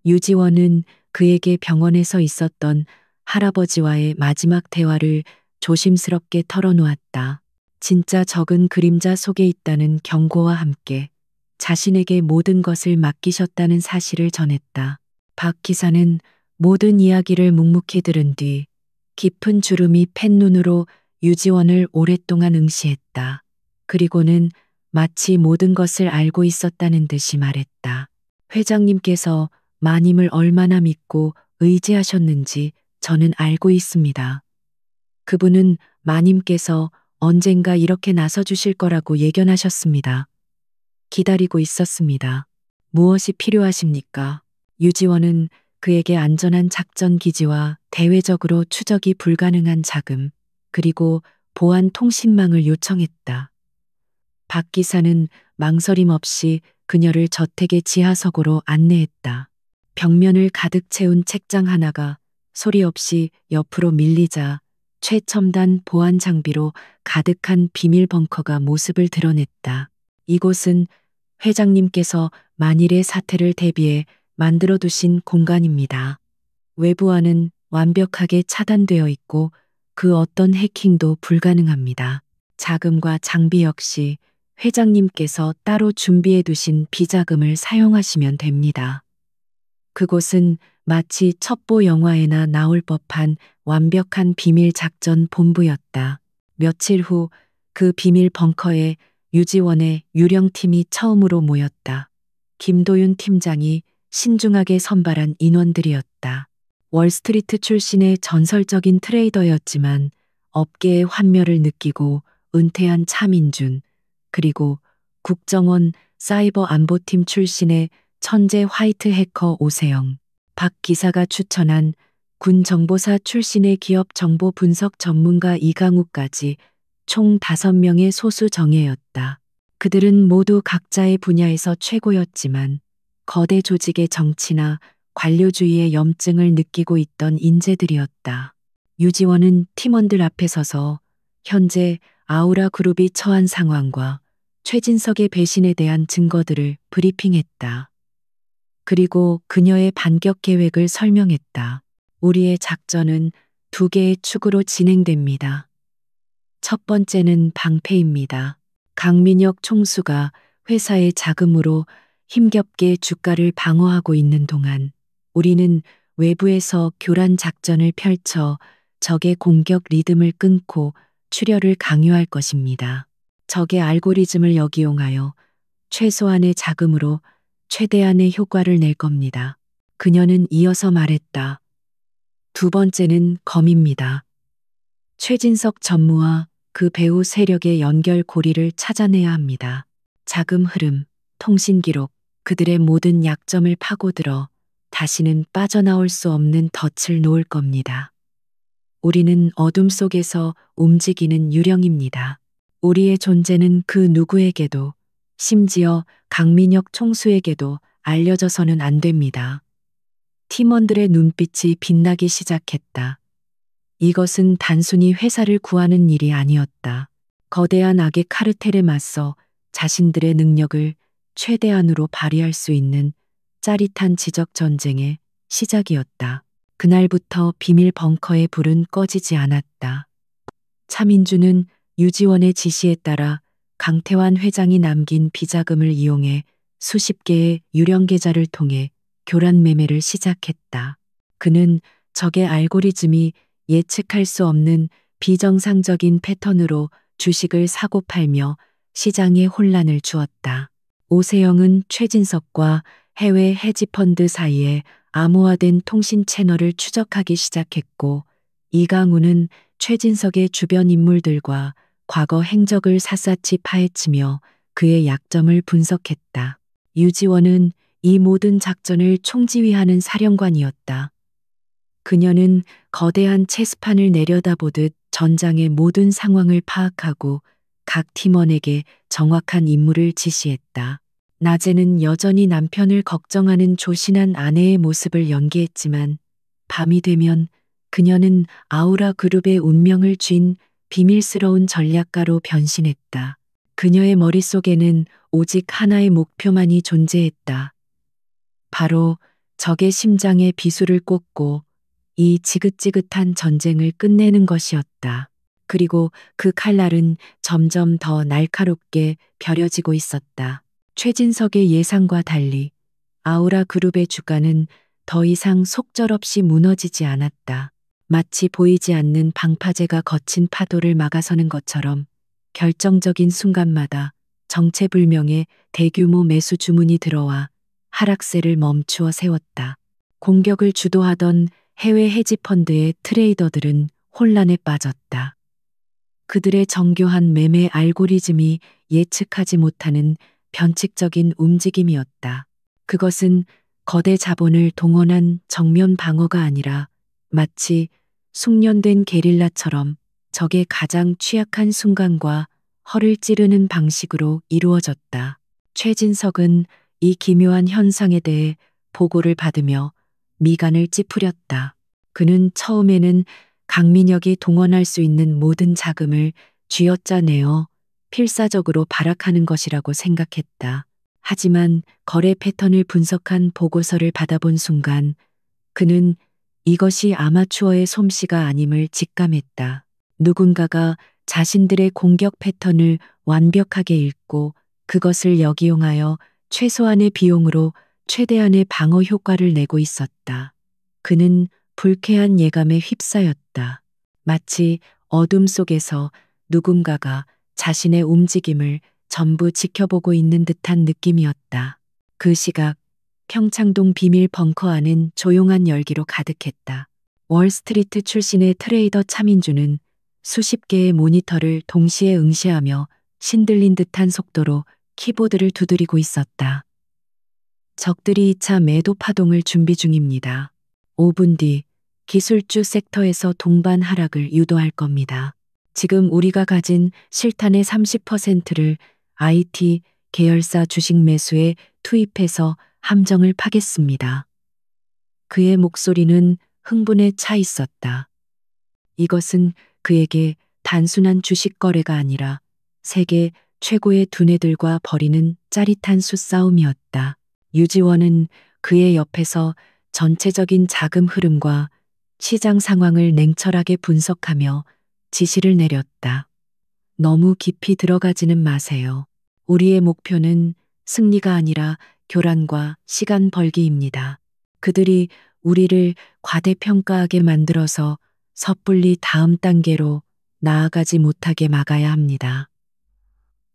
유지원은 그에게 병원에서 있었던 할아버지와의 마지막 대화를 조심스럽게 털어놓았다. 진짜 적은 그림자 속에 있다는 경고와 함께 자신에게 모든 것을 맡기셨다는 사실을 전했다. 박 기사는 모든 이야기를 묵묵히 들은 뒤 깊은 주름이 팬 눈으로 유지원을 오랫동안 응시했다. 그리고는 마치 모든 것을 알고 있었다는 듯이 말했다. 회장님께서 마님을 얼마나 믿고 의지하셨는지 저는 알고 있습니다. 그분은 마님께서 언젠가 이렇게 나서주실 거라고 예견하셨습니다. 기다리고 있었습니다. 무엇이 필요하십니까? 유지원은 그에게 안전한 작전 기지와 대외적으로 추적이 불가능한 자금, 그리고 보안 통신망을 요청했다. 박 기사는 망설임 없이 그녀를 저택의 지하석으로 안내했다. 벽면을 가득 채운 책장 하나가 소리 없이 옆으로 밀리자 최첨단 보안 장비로 가득한 비밀 벙커가 모습을 드러냈다. 이곳은 회장님께서 만일의 사태를 대비해 만들어 두신 공간입니다. 외부와는 완벽하게 차단되어 있고 그 어떤 해킹도 불가능합니다. 자금과 장비 역시 회장님께서 따로 준비해 두신 비자금을 사용하시면 됩니다. 그곳은 마치 첩보 영화에나 나올 법한 완벽한 비밀 작전 본부였다. 며칠 후 그 비밀 벙커에 유지원의 유령팀이 처음으로 모였다. 김도윤 팀장이 신중하게 선발한 인원들이었다. 월스트리트 출신의 전설적인 트레이더였지만 업계의 환멸을 느끼고 은퇴한 차민준, 그리고 국정원 사이버 안보팀 출신의 천재 화이트 해커 오세영, 박 기사가 추천한 군 정보사 출신의 기업 정보 분석 전문가 이강우까지 총 5명의 소수 정예였다. 그들은 모두 각자의 분야에서 최고였지만 거대 조직의 정치나 관료주의의 염증을 느끼고 있던 인재들이었다. 유지원은 팀원들 앞에 서서 현재 아우라 그룹이 처한 상황과 최진석의 배신에 대한 증거들을 브리핑했다. 그리고 그녀의 반격 계획을 설명했다. 우리의 작전은 2개의 축으로 진행됩니다. 첫 번째는 방패입니다. 강민혁 총수가 회사의 자금으로 힘겹게 주가를 방어하고 있는 동안 우리는 외부에서 교란 작전을 펼쳐 적의 공격 리듬을 끊고 출혈을 강요할 것입니다. 적의 알고리즘을 역이용하여 최소한의 자금으로 최대한의 효과를 낼 겁니다. 그녀는 이어서 말했다. 두 번째는 검입니다. 최진석 전무와 그 배후 세력의 연결 고리를 찾아내야 합니다. 자금 흐름, 통신 기록, 그들의 모든 약점을 파고들어 다시는 빠져나올 수 없는 덫을 놓을 겁니다. 우리는 어둠 속에서 움직이는 유령입니다. 우리의 존재는 그 누구에게도, 심지어 강민혁 총수에게도 알려져서는 안 됩니다. 팀원들의 눈빛이 빛나기 시작했다. 이것은 단순히 회사를 구하는 일이 아니었다. 거대한 악의 카르텔에 맞서 자신들의 능력을 최대한으로 발휘할 수 있는 짜릿한 지적 전쟁의 시작이었다. 그날부터 비밀 벙커의 불은 꺼지지 않았다. 차민주는 유지원의 지시에 따라 강태환 회장이 남긴 비자금을 이용해 수십 개의 유령 계좌를 통해 교란 매매를 시작했다. 그는 적의 알고리즘이 예측할 수 없는 비정상적인 패턴으로 주식을 사고 팔며 시장에 혼란을 주었다. 오세영은 최진석과 해외 헤지펀드 사이에 암호화된 통신 채널을 추적하기 시작했고, 이강우는 최진석의 주변 인물들과 과거 행적을 샅샅이 파헤치며 그의 약점을 분석했다. 유지원은 이 모든 작전을 총지휘하는 사령관이었다. 그녀는 거대한 체스판을 내려다보듯 전장의 모든 상황을 파악하고 각 팀원에게 정확한 임무를 지시했다. 낮에는 여전히 남편을 걱정하는 조신한 아내의 모습을 연기했지만 밤이 되면 그녀는 아우라 그룹의 운명을 쥔 비밀스러운 전략가로 변신했다. 그녀의 머릿속에는 오직 하나의 목표만이 존재했다. 바로 적의 심장에 비수를 꽂고 이 지긋지긋한 전쟁을 끝내는 것이었다. 그리고 그 칼날은 점점 더 날카롭게 벼려지고 있었다. 최진석의 예상과 달리 아우라 그룹의 주가는 더 이상 속절없이 무너지지 않았다. 마치 보이지 않는 방파제가 거친 파도를 막아서는 것처럼 결정적인 순간마다 정체불명의 대규모 매수 주문이 들어와 하락세를 멈추어 세웠다. 공격을 주도하던 해외 헤지펀드의 트레이더들은 혼란에 빠졌다. 그들의 정교한 매매 알고리즘이 예측하지 못하는 변칙적인 움직임이었다. 그것은 거대 자본을 동원한 정면 방어가 아니라 마치 숙련된 게릴라처럼 적의 가장 취약한 순간과 허를 찌르는 방식으로 이루어졌다. 최진석은 이 기묘한 현상에 대해 보고를 받으며 미간을 찌푸렸다. 그는 처음에는 강민혁이 동원할 수 있는 모든 자금을 쥐어짜내어 필사적으로 발악하는 것이라고 생각했다. 하지만 거래 패턴을 분석한 보고서를 받아본 순간 그는 이것이 아마추어의 솜씨가 아님을 직감했다. 누군가가 자신들의 공격 패턴을 완벽하게 읽고 그것을 역이용하여 최소한의 비용으로 최대한의 방어 효과를 내고 있었다. 그는 불쾌한 예감에 휩싸였다. 마치 어둠 속에서 누군가가 자신의 움직임을 전부 지켜보고 있는 듯한 느낌이었다. 그 시각 평창동 비밀 벙커 안은 조용한 열기로 가득했다. 월스트리트 출신의 트레이더 차민주는 수십 개의 모니터를 동시에 응시하며 신들린 듯한 속도로 키보드를 두드리고 있었다. 적들이 2차 매도 파동을 준비 중입니다. 5분 뒤 기술주 섹터에서 동반 하락을 유도할 겁니다. 지금 우리가 가진 실탄의 30%를 IT 계열사 주식 매수에 투입해서 함정을 파겠습니다. 그의 목소리는 흥분에 차 있었다. 이것은 그에게 단순한 주식 거래가 아니라 세계 최고의 두뇌들과 벌이는 짜릿한 수싸움이었다. 유지원은 그의 옆에서 전체적인 자금 흐름과 시장 상황을 냉철하게 분석하며 지시를 내렸다. 너무 깊이 들어가지는 마세요. 우리의 목표는 승리가 아니라 교란과 시간 벌기입니다. 그들이 우리를 과대평가하게 만들어서 섣불리 다음 단계로 나아가지 못하게 막아야 합니다.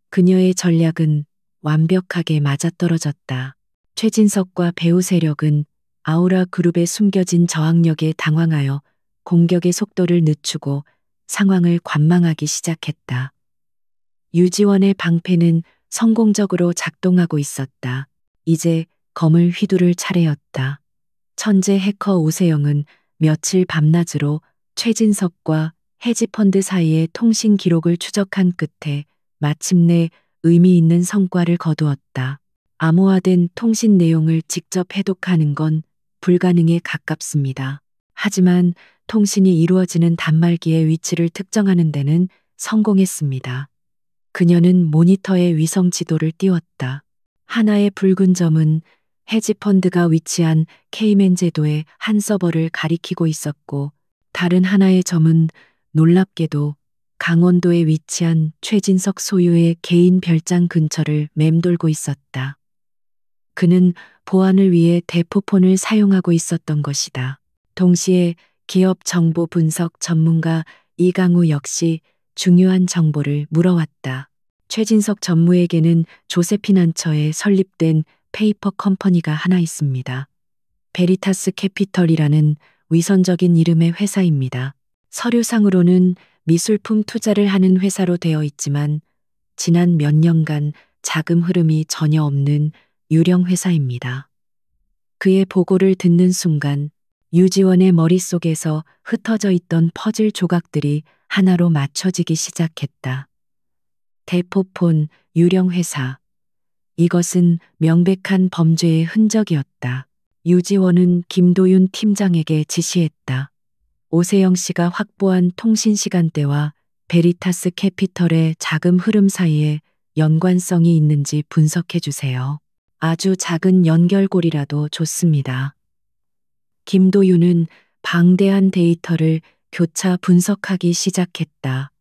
그녀의 전략은 완벽하게 맞아떨어졌다. 최진석과 배우 세력은 아우라 그룹의 숨겨진 저항력에 당황하여 공격의 속도를 늦추고 상황을 관망하기 시작했다. 유지원의 방패는 성공적으로 작동하고 있었다. 이제 검을 휘두를 차례였다. 천재 해커 오세영은 며칠 밤낮으로 최진석과 헤지펀드 사이의 통신 기록을 추적한 끝에 마침내 의미 있는 성과를 거두었다. 암호화된 통신 내용을 직접 해독하는 건 불가능에 가깝습니다. 하지만 통신이 이루어지는 단말기의 위치를 특정하는 데는 성공했습니다. 그녀는 모니터에 위성 지도를 띄웠다. 하나의 붉은 점은 헤지펀드가 위치한 케이맨 제도의 한 서버를 가리키고 있었고, 다른 하나의 점은 놀랍게도 강원도에 위치한 최진석 소유의 개인 별장 근처를 맴돌고 있었다. 그는 보안을 위해 대포폰을 사용하고 있었던 것이다. 동시에 기업 정보 분석 전문가 이강우 역시 중요한 정보를 물어왔다. 최진석 전무에게는 조세피난처에 설립된 페이퍼 컴퍼니가 하나 있습니다. 베리타스 캐피털이라는 위선적인 이름의 회사입니다. 서류상으로는 미술품 투자를 하는 회사로 되어 있지만 지난 몇 년간 자금 흐름이 전혀 없는 유령 회사입니다. 그의 보고를 듣는 순간 유지원의 머릿속에서 흩어져 있던 퍼즐 조각들이 하나로 맞춰지기 시작했다. 대포폰, 유령 회사. 이것은 명백한 범죄의 흔적이었다. 유지원은 김도윤 팀장에게 지시했다. 오세영 씨가 확보한 통신 시간대와 베리타스 캐피털의 자금 흐름 사이에 연관성이 있는지 분석해 주세요. 아주 작은 연결고리라도 좋습니다. 김도윤은 방대한 데이터를 교차 분석하기 시작했다.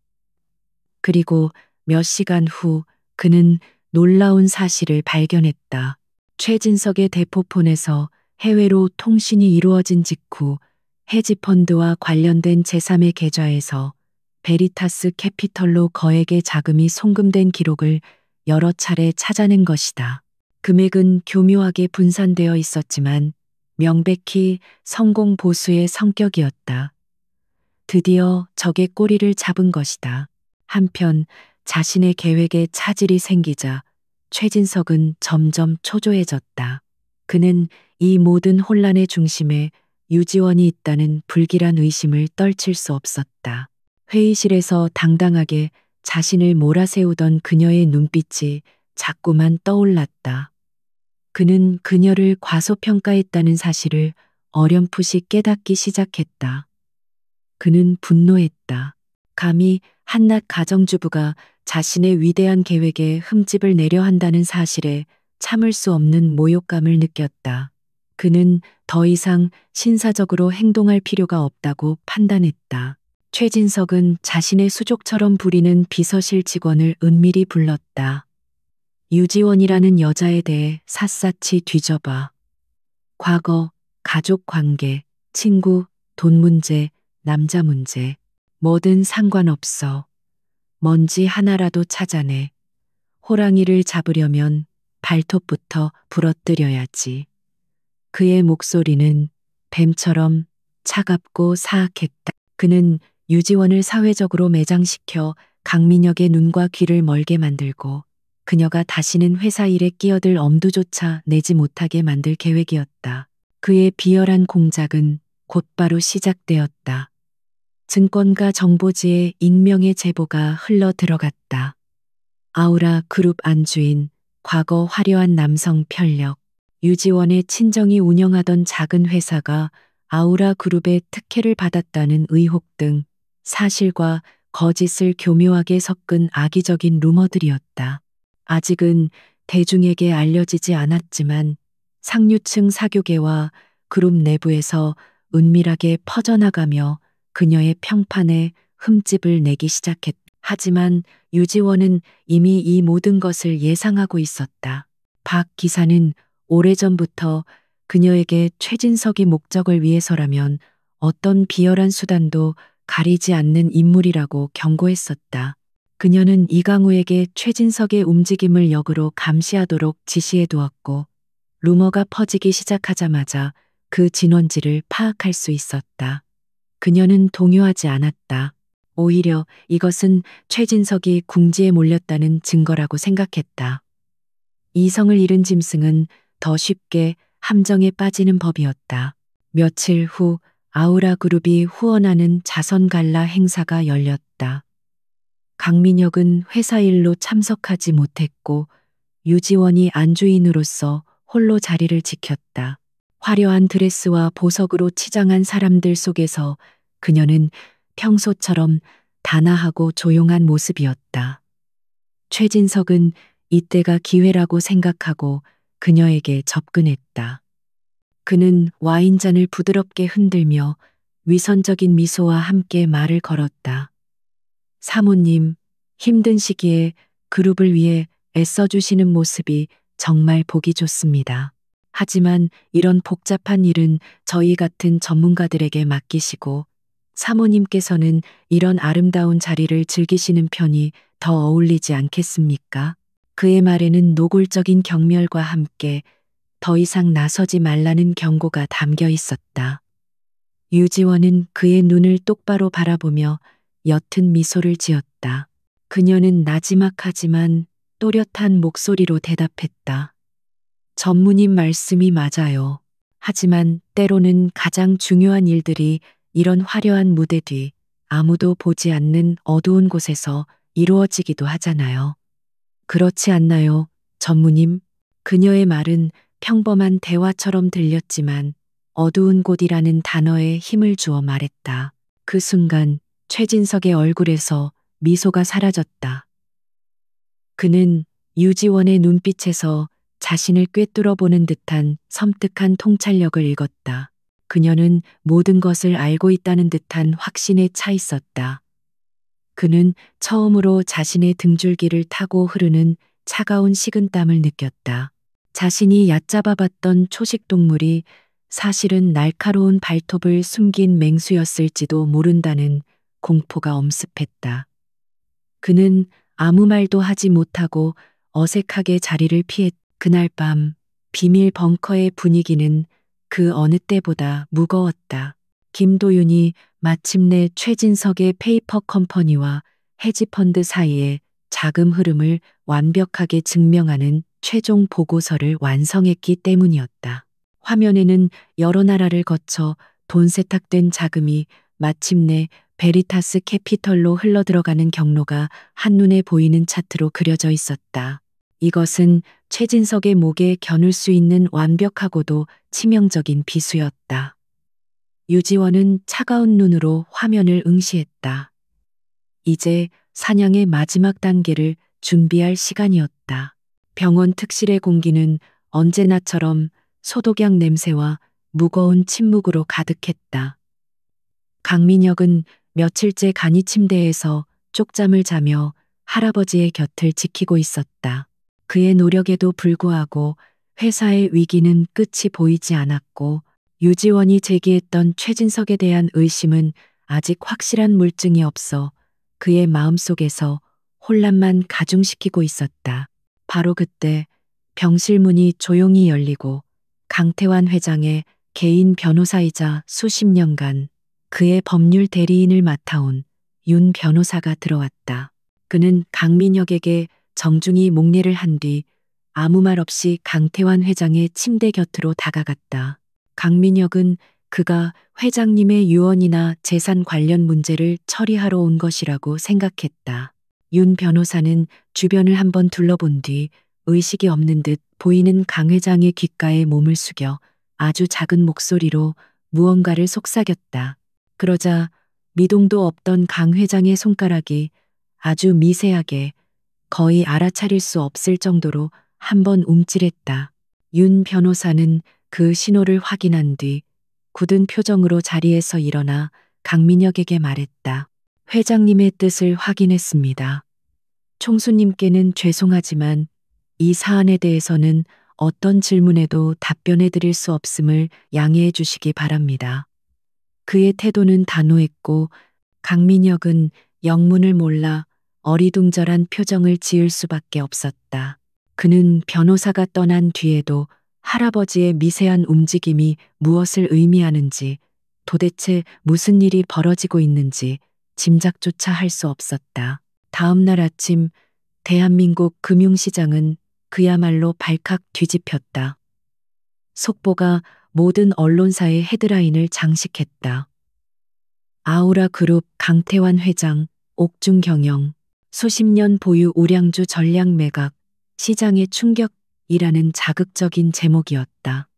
그리고 몇 시간 후 그는 놀라운 사실을 발견했다. 최진석의 대포폰에서 해외로 통신이 이루어진 직후 헤지펀드와 관련된 제3의 계좌에서 베리타스 캐피털로 거액의 자금이 송금된 기록을 여러 차례 찾아낸 것이다. 금액은 교묘하게 분산되어 있었지만 명백히 성공 보수의 성격이었다. 드디어 적의 꼬리를 잡은 것이다. 한편 자신의 계획에 차질이 생기자 최진석은 점점 초조해졌다. 그는 이 모든 혼란의 중심에 유지원이 있다는 불길한 의심을 떨칠 수 없었다. 회의실에서 당당하게 자신을 몰아세우던 그녀의 눈빛이 자꾸만 떠올랐다. 그는 그녀를 과소평가했다는 사실을 어렴풋이 깨닫기 시작했다. 그는 분노했다. 감히 한낱 가정주부가 자신의 위대한 계획에 흠집을 내려 한다는 사실에 참을 수 없는 모욕감을 느꼈다. 그는 더 이상 신사적으로 행동할 필요가 없다고 판단했다. 최진석은 자신의 수족처럼 부리는 비서실 직원을 은밀히 불렀다. 유지원이라는 여자에 대해 샅샅이 뒤져봐. 과거, 가족 관계, 친구, 돈 문제, 남자 문제, 뭐든 상관없어. 먼지 하나라도 찾아내. 호랑이를 잡으려면 발톱부터 부러뜨려야지. 그의 목소리는 뱀처럼 차갑고 사악했다. 그는 유지원을 사회적으로 매장시켜 강민혁의 눈과 귀를 멀게 만들고 그녀가 다시는 회사 일에 끼어들 엄두조차 내지 못하게 만들 계획이었다. 그의 비열한 공작은 곧바로 시작되었다. 증권가 정보지에 익명의 제보가 흘러 들어갔다. 아우라 그룹 안주인, 과거 화려한 남성 편력, 유지원의 친정이 운영하던 작은 회사가 아우라 그룹의 특혜를 받았다는 의혹 등 사실과 거짓을 교묘하게 섞은 악의적인 루머들이었다. 아직은 대중에게 알려지지 않았지만 상류층 사교계와 그룹 내부에서 은밀하게 퍼져나가며 그녀의 평판에 흠집을 내기 시작했다. 하지만 유지원은 이미 이 모든 것을 예상하고 있었다. 박 기사는 오래전부터 그녀에게 최진석이 목적을 위해서라면 어떤 비열한 수단도 가리지 않는 인물이라고 경고했었다. 그녀는 이강우에게 최진석의 움직임을 역으로 감시하도록 지시해 두었고 루머가 퍼지기 시작하자마자 그 진원지를 파악할 수 있었다. 그녀는 동요하지 않았다. 오히려 이것은 최진석이 궁지에 몰렸다는 증거라고 생각했다. 이성을 잃은 짐승은 더 쉽게 함정에 빠지는 법이었다. 며칠 후 아우라 그룹이 후원하는 자선 갈라 행사가 열렸다. 강민혁은 회사 일로 참석하지 못했고 유지원이 안주인으로서 홀로 자리를 지켰다. 화려한 드레스와 보석으로 치장한 사람들 속에서 그녀는 평소처럼 단아하고 조용한 모습이었다. 최진석은 이때가 기회라고 생각하고 그녀에게 접근했다. 그는 와인잔을 부드럽게 흔들며 위선적인 미소와 함께 말을 걸었다. 사모님, 힘든 시기에 그룹을 위해 애써주시는 모습이 정말 보기 좋습니다. 하지만 이런 복잡한 일은 저희 같은 전문가들에게 맡기시고 사모님께서는 이런 아름다운 자리를 즐기시는 편이 더 어울리지 않겠습니까? 그의 말에는 노골적인 경멸과 함께 더 이상 나서지 말라는 경고가 담겨 있었다. 유지원은 그의 눈을 똑바로 바라보며 옅은 미소를 지었다. 그녀는 나지막하지만 또렷한 목소리로 대답했다. 전무님 말씀이 맞아요. 하지만 때로는 가장 중요한 일들이 이런 화려한 무대 뒤 아무도 보지 않는 어두운 곳에서 이루어지기도 하잖아요. 그렇지 않나요, 전무님? 그녀의 말은 평범한 대화처럼 들렸지만 어두운 곳이라는 단어에 힘을 주어 말했다. 그 순간 최진석의 얼굴에서 미소가 사라졌다. 그는 유지원의 눈빛에서 자신을 꿰뚫어 보는 듯한 섬뜩한 통찰력을 읽었다. 그녀는 모든 것을 알고 있다는 듯한 확신에 차 있었다. 그는 처음으로 자신의 등줄기를 타고 흐르는 차가운 식은땀을 느꼈다. 자신이 얕잡아 봤던 초식 동물이 사실은 날카로운 발톱을 숨긴 맹수였을지도 모른다는 공포가 엄습했다. 그는 아무 말도 하지 못하고 어색하게 자리를 피했. 그날 밤 비밀 벙커의 분위기는 그 어느 때보다 무거웠다. 김도윤이 마침내 최진석의 페이퍼 컴퍼니와 헤지펀드 사이의 자금 흐름을 완벽하게 증명하는 최종 보고서를 완성했기 때문이었다. 화면에는 여러 나라를 거쳐 돈 세탁된 자금이 마침내 베리타스 캐피털로 흘러들어가는 경로가 한눈에 보이는 차트로 그려져 있었다. 이것은 최진석의 목에 겨눌 수 있는 완벽하고도 치명적인 비수였다. 유지원은 차가운 눈으로 화면을 응시했다. 이제 사냥의 마지막 단계를 준비할 시간이었다. 병원 특실의 공기는 언제나처럼 소독약 냄새와 무거운 침묵으로 가득했다. 강민혁은 며칠째 간이 침대에서 쪽잠을 자며 할아버지의 곁을 지키고 있었다. 그의 노력에도 불구하고 회사의 위기는 끝이 보이지 않았고 유지원이 제기했던 최진석에 대한 의심은 아직 확실한 물증이 없어 그의 마음속에서 혼란만 가중시키고 있었다. 바로 그때 병실 문이 조용히 열리고 강태환 회장의 개인 변호사이자 수십 년간 그의 법률 대리인을 맡아온 윤 변호사가 들어왔다. 그는 강민혁에게 정중히 목례를 한 뒤 아무 말 없이 강태환 회장의 침대 곁으로 다가갔다. 강민혁은 그가 회장님의 유언이나 재산 관련 문제를 처리하러 온 것이라고 생각했다. 윤 변호사는 주변을 한번 둘러본 뒤 의식이 없는 듯 보이는 강 회장의 귓가에 몸을 숙여 아주 작은 목소리로 무언가를 속삭였다. 그러자 미동도 없던 강 회장의 손가락이 아주 미세하게 거의 알아차릴 수 없을 정도로 한번 움찔했다. 윤 변호사는 그 신호를 확인한 뒤 굳은 표정으로 자리에서 일어나 강민혁에게 말했다. 회장님의 뜻을 확인했습니다. 총수님께는 죄송하지만 이 사안에 대해서는 어떤 질문에도 답변해 드릴 수 없음을 양해해 주시기 바랍니다. 그의 태도는 단호했고 강민혁은 영문을 몰라 어리둥절한 표정을 지을 수밖에 없었다. 그는 변호사가 떠난 뒤에도 할아버지의 미세한 움직임이 무엇을 의미하는지, 도대체 무슨 일이 벌어지고 있는지 짐작조차 할 수 없었다. 다음 날 아침 대한민국 금융시장은 그야말로 발칵 뒤집혔다. 속보가 모든 언론사의 헤드라인을 장식했다. 아우라 그룹 강태환 회장, 옥중 경영, 수십 년 보유 우량주 전략 매각, 시장의 충격이라는 자극적인 제목이었다.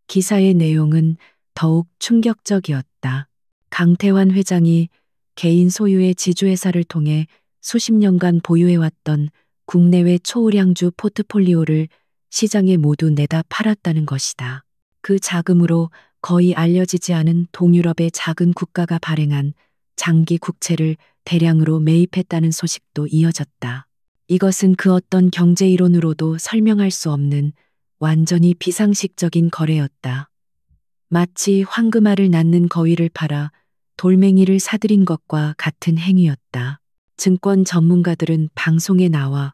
기사의 내용은 더욱 충격적이었다. 강태환 회장이 개인 소유의 지주회사를 통해 수십 년간 보유해왔던 국내외 초우량주 포트폴리오를 시장에 모두 내다 팔았다는 것이다. 그 자금으로 거의 알려지지 않은 동유럽의 작은 국가가 발행한 장기 국채를 대량으로 매입했다는 소식도 이어졌다. 이것은 그 어떤 경제 이론으로도 설명할 수 없는 완전히 비상식적인 거래였다. 마치 황금알을 낳는 거위를 팔아 돌멩이를 사들인 것과 같은 행위였다. 증권 전문가들은 방송에 나와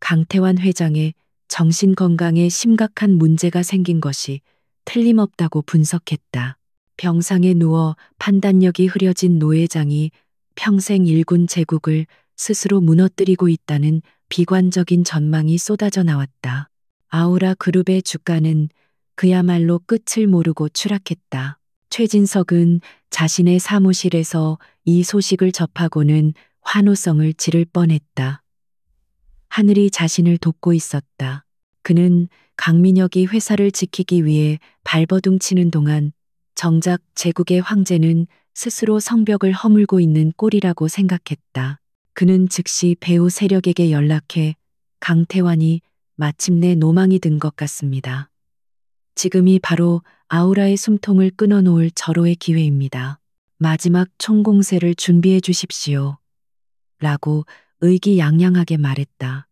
강태환 회장의 정신건강에 심각한 문제가 생긴 것이 틀림없다고 분석했다. 병상에 누워 판단력이 흐려진 노 회장이 평생 일군 제국을 스스로 무너뜨리고 있다는 비관적인 전망이 쏟아져 나왔다. 아우라 그룹의 주가는 그야말로 끝을 모르고 추락했다. 최진석은 자신의 사무실에서 이 소식을 접하고는 환호성을 지를 뻔했다. 하늘이 자신을 돕고 있었다. 그는 강민혁이 회사를 지키기 위해 발버둥 치는 동안 정작 제국의 황제는 스스로 성벽을 허물고 있는 꼴이라고 생각했다. 그는 즉시 배우 세력에게 연락해 강태환이 마침내 노망이 든 것 같습니다. 지금이 바로 아우라의 숨통을 끊어놓을 절호의 기회입니다. 마지막 총공세를 준비해 주십시오. 라고 의기양양하게 말했다.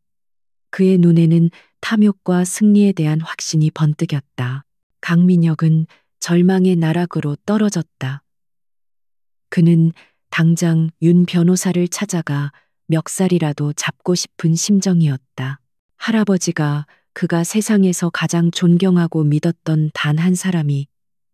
그의 눈에는 탐욕과 승리에 대한 확신이 번뜩였다. 강민혁은 절망의 나락으로 떨어졌다. 그는 당장 윤 변호사를 찾아가 멱살이라도 잡고 싶은 심정이었다. 할아버지가 그가 세상에서 가장 존경하고 믿었던 단 한 사람이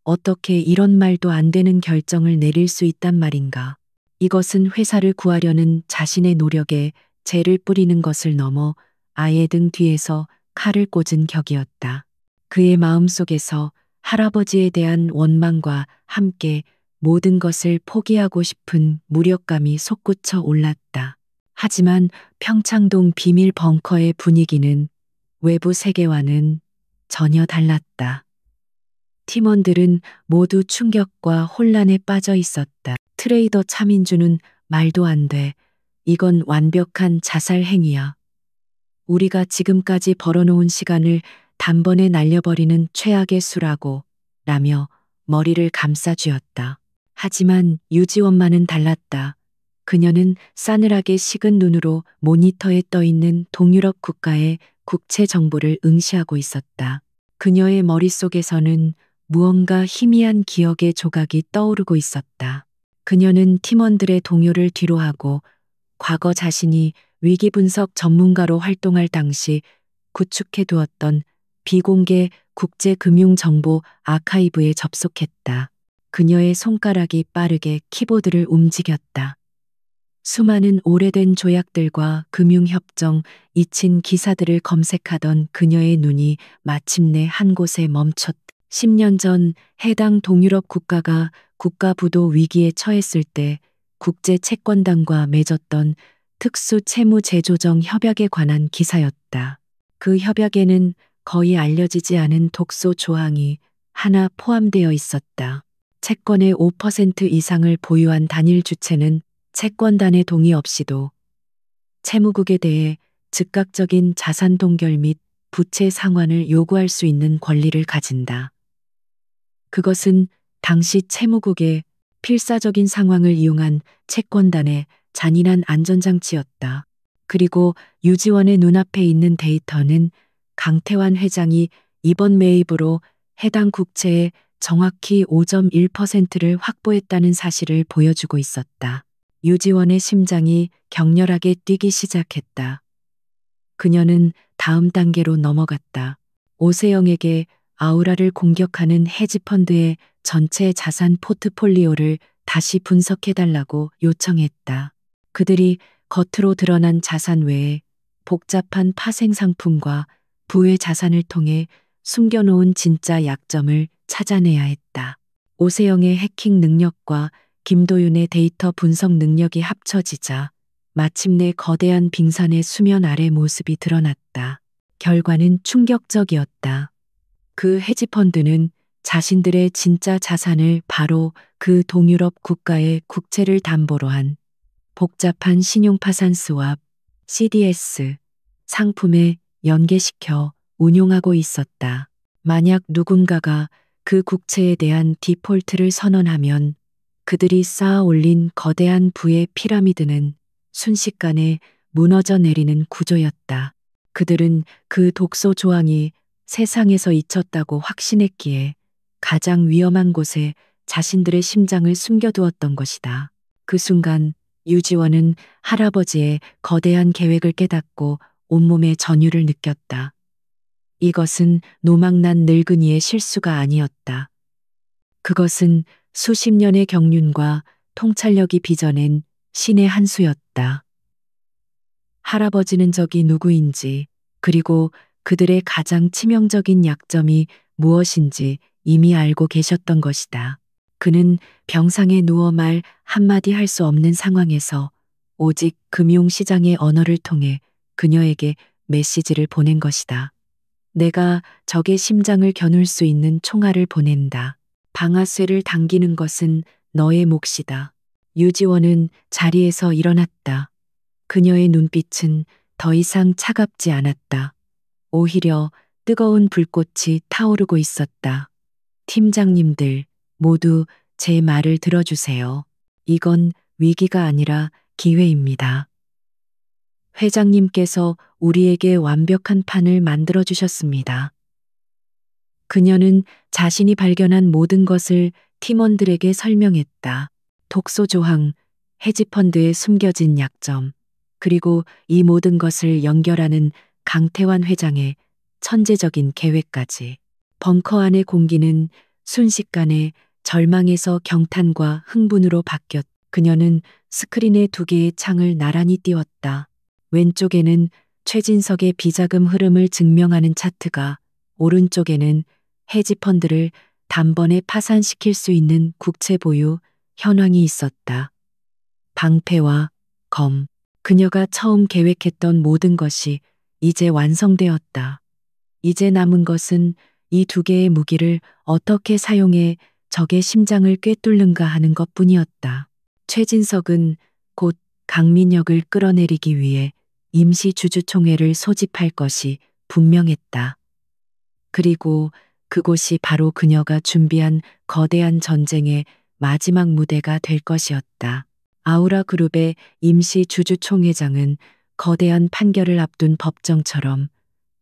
어떻게 이런 말도 안 되는 결정을 내릴 수 있단 말인가. 이것은 회사를 구하려는 자신의 노력에 재를 뿌리는 것을 넘어 아예 등 뒤에서 칼을 꽂은 격이었다. 그의 마음속에서 할아버지에 대한 원망과 함께 모든 것을 포기하고 싶은 무력감이 솟구쳐 올랐다. 하지만 평창동 비밀 벙커의 분위기는 외부 세계와는 전혀 달랐다. 팀원들은 모두 충격과 혼란에 빠져 있었다. 트레이더 차민주는 말도 안 돼. 이건 완벽한 자살 행위야. 우리가 지금까지 벌어놓은 시간을 단번에 날려버리는 최악의 수라고 라며 머리를 감싸쥐었다. 하지만 유지원만은 달랐다. 그녀는 싸늘하게 식은 눈으로 모니터에 떠있는 동유럽 국가의 국채 정보를 응시하고 있었다. 그녀의 머릿속에서는 무언가 희미한 기억의 조각이 떠오르고 있었다. 그녀는 팀원들의 동요를 뒤로하고 과거 자신이 위기 분석 전문가로 활동할 당시 구축해 두었던 비공개 국제금융정보 아카이브에 접속했다. 그녀의 손가락이 빠르게 키보드를 움직였다. 수많은 오래된 조약들과 금융협정, 잊힌 기사들을 검색하던 그녀의 눈이 마침내 한 곳에 멈췄다. 10년 전 해당 동유럽 국가가 국가부도 위기에 처했을 때 국제 채권단과 맺었던 특수 채무 재조정 협약에 관한 기사였다. 그 협약에는 거의 알려지지 않은 독소 조항이 하나 포함되어 있었다. 채권의 5% 이상을 보유한 단일 주체는 채권단의 동의 없이도 채무국에 대해 즉각적인 자산 동결 및 부채 상환을 요구할 수 있는 권리를 가진다. 그것은 당시 채무국의 필사적인 상황을 이용한 채권단의 잔인한 안전장치였다. 그리고 유지원의 눈앞에 있는 데이터는 강태환 회장이 이번 매입으로 해당 국채의 정확히 5.1%를 확보했다는 사실을 보여주고 있었다. 유지원의 심장이 격렬하게 뛰기 시작했다. 그녀는 다음 단계로 넘어갔다. 오세영에게 아우라를 공격하는 헤지펀드의 전체 자산 포트폴리오를 다시 분석해달라고 요청했다. 그들이 겉으로 드러난 자산 외에 복잡한 파생 상품과 부의 자산을 통해 숨겨놓은 진짜 약점을 찾아내야 했다. 오세영의 해킹 능력과 김도윤의 데이터 분석 능력이 합쳐지자 마침내 거대한 빙산의 수면 아래 모습이 드러났다. 결과는 충격적이었다. 그 헤지펀드는 자신들의 진짜 자산을 바로 그 동유럽 국가의 국채를 담보로 한 복잡한 신용파산 스왑, CDS 상품에 연계시켜 운용하고 있었다. 만약 누군가가 그 국채에 대한 디폴트를 선언하면 그들이 쌓아 올린 거대한 부의 피라미드는 순식간에 무너져 내리는 구조였다. 그들은 그 독소 조항이 세상에서 잊혔다고 확신했기에 가장 위험한 곳에 자신들의 심장을 숨겨두었던 것이다. 그 순간 유지원은 할아버지의 거대한 계획을 깨닫고 온몸에 전율을 느꼈다. 이것은 노망난 늙은이의 실수가 아니었다. 그것은 수십 년의 경륜과 통찰력이 빚어낸 신의 한 수였다. 할아버지는 적이 누구인지, 그리고 그들의 가장 치명적인 약점이 무엇인지 이미 알고 계셨던 것이다. 그는 병상에 누워 말 한마디 할 수 없는 상황에서 오직 금융시장의 언어를 통해 그녀에게 메시지를 보낸 것이다. 내가 적의 심장을 겨눌 수 있는 총알을 보낸다. 방아쇠를 당기는 것은 너의 몫이다. 유지원은 자리에서 일어났다. 그녀의 눈빛은 더 이상 차갑지 않았다. 오히려 뜨거운 불꽃이 타오르고 있었다. 팀장님들, 모두 제 말을 들어주세요. 이건 위기가 아니라 기회입니다. 회장님께서 우리에게 완벽한 판을 만들어 주셨습니다. 그녀는 자신이 발견한 모든 것을 팀원들에게 설명했다. 독소 조항, 헤지펀드의 숨겨진 약점, 그리고 이 모든 것을 연결하는 강태환 회장의 천재적인 계획까지. 벙커 안의 공기는 순식간에 절망에서 경탄과 흥분으로 바뀌었다. 그녀는 스크린의 두 개의 창을 나란히 띄웠다. 왼쪽에는 최진석의 비자금 흐름을 증명하는 차트가, 오른쪽에는 헤지펀드를 단번에 파산시킬 수 있는 국채 보유 현황이 있었다. 방패와 검. 그녀가 처음 계획했던 모든 것이 이제 완성되었다. 이제 남은 것은 이 두 개의 무기를 어떻게 사용해 적의 심장을 꿰뚫는가 하는 것뿐이었다. 최진석은 곧 강민혁을 끌어내리기 위해 임시 주주총회를 소집할 것이 분명했다. 그리고 그곳이 바로 그녀가 준비한 거대한 전쟁의 마지막 무대가 될 것이었다. 아우라 그룹의 임시 주주총회장은 거대한 판결을 앞둔 법정처럼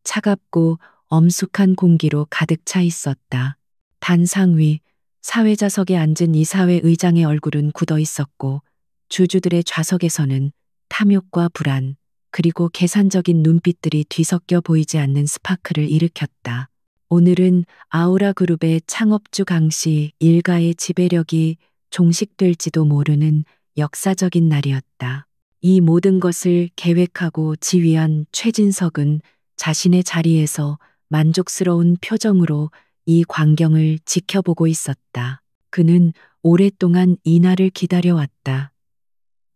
차갑고 엄숙한 공기로 가득 차 있었다. 단상 위 사회자석에 앉은 이사회 의장의 얼굴은 굳어 있었고 주주들의 좌석에서는 탐욕과 불안, 그리고 계산적인 눈빛들이 뒤섞여 보이지 않는 스파크를 일으켰다. 오늘은 아우라 그룹의 창업주 강씨 일가의 지배력이 종식될지도 모르는 역사적인 날이었다. 이 모든 것을 계획하고 지휘한 최진석은 자신의 자리에서 만족스러운 표정으로 이 광경을 지켜보고 있었다. 그는 오랫동안 이 날을 기다려왔다.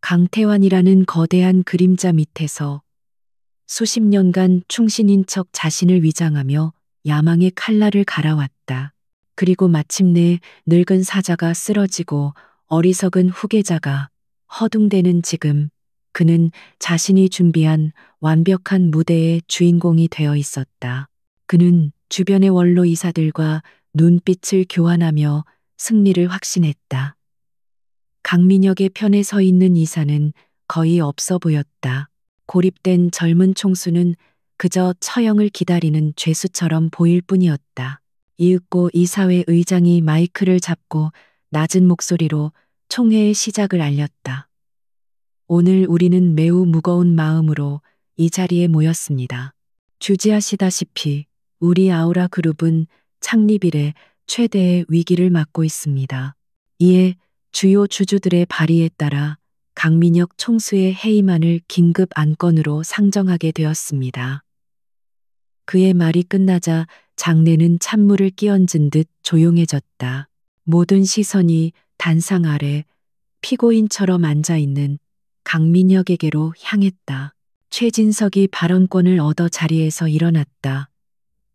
강태환이라는 거대한 그림자 밑에서 수십 년간 충신인 척 자신을 위장하며 야망의 칼날을 갈아왔다. 그리고 마침내 늙은 사자가 쓰러지고 어리석은 후계자가 허둥대는 지금 그는 자신이 준비한 완벽한 무대의 주인공이 되어 있었다. 그는 주변의 원로 이사들과 눈빛을 교환하며 승리를 확신했다. 강민혁의 편에 서 있는 이사는 거의 없어 보였다. 고립된 젊은 총수는 그저 처형을 기다리는 죄수처럼 보일 뿐이었다. 이윽고 이사회 의장이 마이크를 잡고 낮은 목소리로 총회의 시작을 알렸다. 오늘 우리는 매우 무거운 마음으로 이 자리에 모였습니다. 주지하시다시피 우리 아우라 그룹은 창립 이래 최대의 위기를 맞고 있습니다. 이에 주요 주주들의 발의에 따라 강민혁 총수의 해임안을 긴급 안건으로 상정하게 되었습니다. 그의 말이 끝나자 장내는 찬물을 끼얹은 듯 조용해졌다. 모든 시선이 단상 아래 피고인처럼 앉아있는 강민혁에게로 향했다. 최진석이 발언권을 얻어 자리에서 일어났다.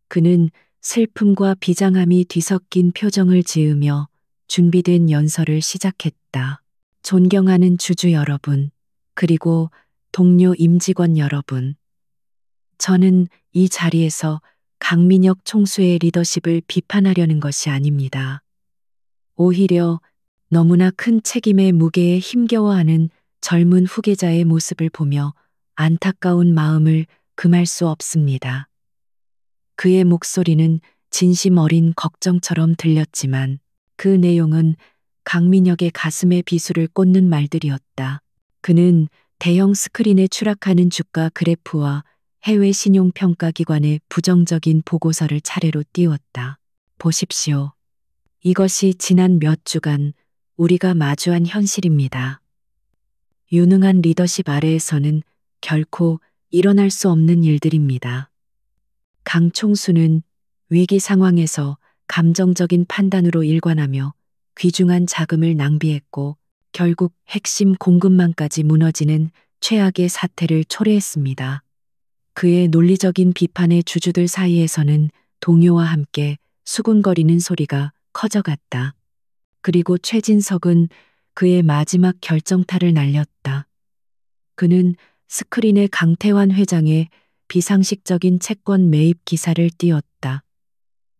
그는 슬픔과 비장함이 뒤섞인 표정을 지으며 준비된 연설을 시작했다. 존경하는 주주 여러분, 그리고 동료 임직원 여러분. 저는 이 자리에서 강민혁 총수의 리더십을 비판하려는 것이 아닙니다. 오히려 너무나 큰 책임의 무게에 힘겨워하는 젊은 후계자의 모습을 보며 안타까운 마음을 금할 수 없습니다. 그의 목소리는 진심 어린 걱정처럼 들렸지만 그 내용은 강민혁의 가슴에 비수를 꽂는 말들이었다. 그는 대형 스크린에 추락하는 주가 그래프와 해외 신용평가기관의 부정적인 보고서를 차례로 띄웠다. 보십시오. 이것이 지난 몇 주간 우리가 마주한 현실입니다. 유능한 리더십 아래에서는 결코 일어날 수 없는 일들입니다. 강 총수는 위기 상황에서 감정적인 판단으로 일관하며 귀중한 자금을 낭비했고 결국 핵심 공급망까지 무너지는 최악의 사태를 초래했습니다. 그의 논리적인 비판의 주주들 사이에서는 동요와 함께 수군거리는 소리가 커져갔다. 그리고 최진석은 그의 마지막 결정타를 날렸다. 그는 스크린에 강태환 회장의 비상식적인 채권 매입 기사를 띄웠다.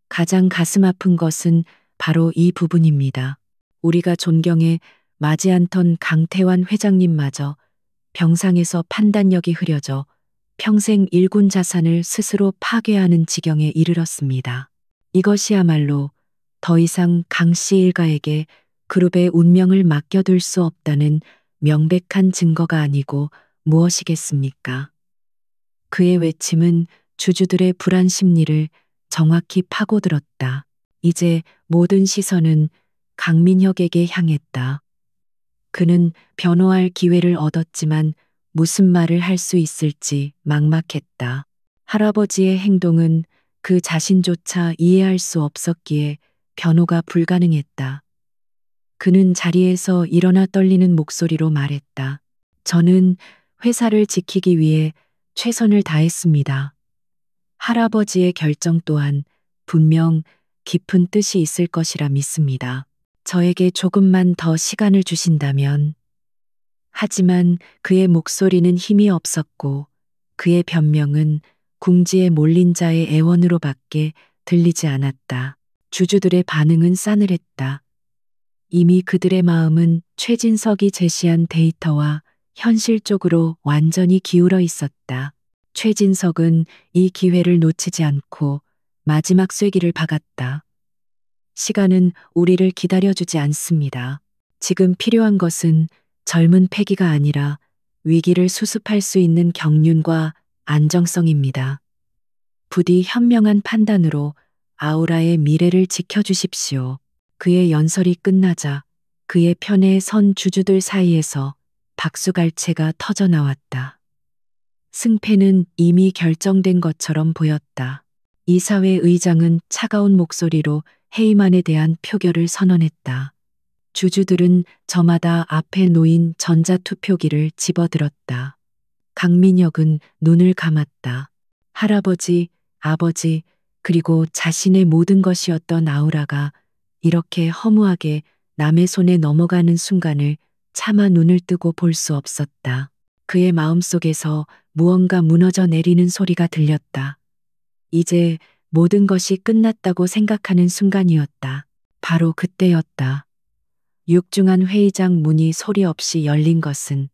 가장 가슴 아픈 것은 바로 이 부분입니다. 우리가 존경해 마지 않던 강태환 회장님마저 병상에서 판단력이 흐려져 평생 일군 자산을 스스로 파괴하는 지경에 이르렀습니다. 이것이야말로 더 이상 강씨 일가에게 그룹의 운명을 맡겨둘 수 없다는 명백한 증거가 아니고 무엇이겠습니까? 그의 외침은 주주들의 불안 심리를 정확히 파고들었다. 이제 모든 시선은 강민혁에게 향했다. 그는 변호할 기회를 얻었지만 무슨 말을 할 수 있을지 막막했다. 할아버지의 행동은 그 자신조차 이해할 수 없었기에 변호가 불가능했다. 그는 자리에서 일어나 떨리는 목소리로 말했다. 저는 회사를 지키기 위해 최선을 다했습니다. 할아버지의 결정 또한 분명 깊은 뜻이 있을 것이라 믿습니다. 저에게 조금만 더 시간을 주신다면. 하지만 그의 목소리는 힘이 없었고 그의 변명은 궁지에 몰린 자의 애원으로밖에 들리지 않았다. 주주들의 반응은 싸늘했다. 이미 그들의 마음은 최진석이 제시한 데이터와 현실 쪽으로 완전히 기울어 있었다. 최진석은 이 기회를 놓치지 않고 마지막 쐐기를 박았다. 시간은 우리를 기다려주지 않습니다. 지금 필요한 것은 젊은 패기가 아니라 위기를 수습할 수 있는 경륜과 안정성입니다. 부디 현명한 판단으로 아우라의 미래를 지켜주십시오. 그의 연설이 끝나자 그의 편에 선 주주들 사이에서 박수갈채가 터져 나왔다. 승패는 이미 결정된 것처럼 보였다. 이사회 의장은 차가운 목소리로 해임안에 대한 표결을 선언했다. 주주들은 저마다 앞에 놓인 전자투표기를 집어들었다. 강민혁은 눈을 감았다. 할아버지, 아버지, 그리고 자신의 모든 것이었던 아우라가 이렇게 허무하게 남의 손에 넘어가는 순간을 차마 눈을 뜨고 볼 수 없었다. 그의 마음속에서 무언가 무너져 내리는 소리가 들렸다. 이제 모든 것이 끝났다고 생각하는 순간이었다. 바로 그때였다. 육중한 회의장 문이 소리 없이 열린 것은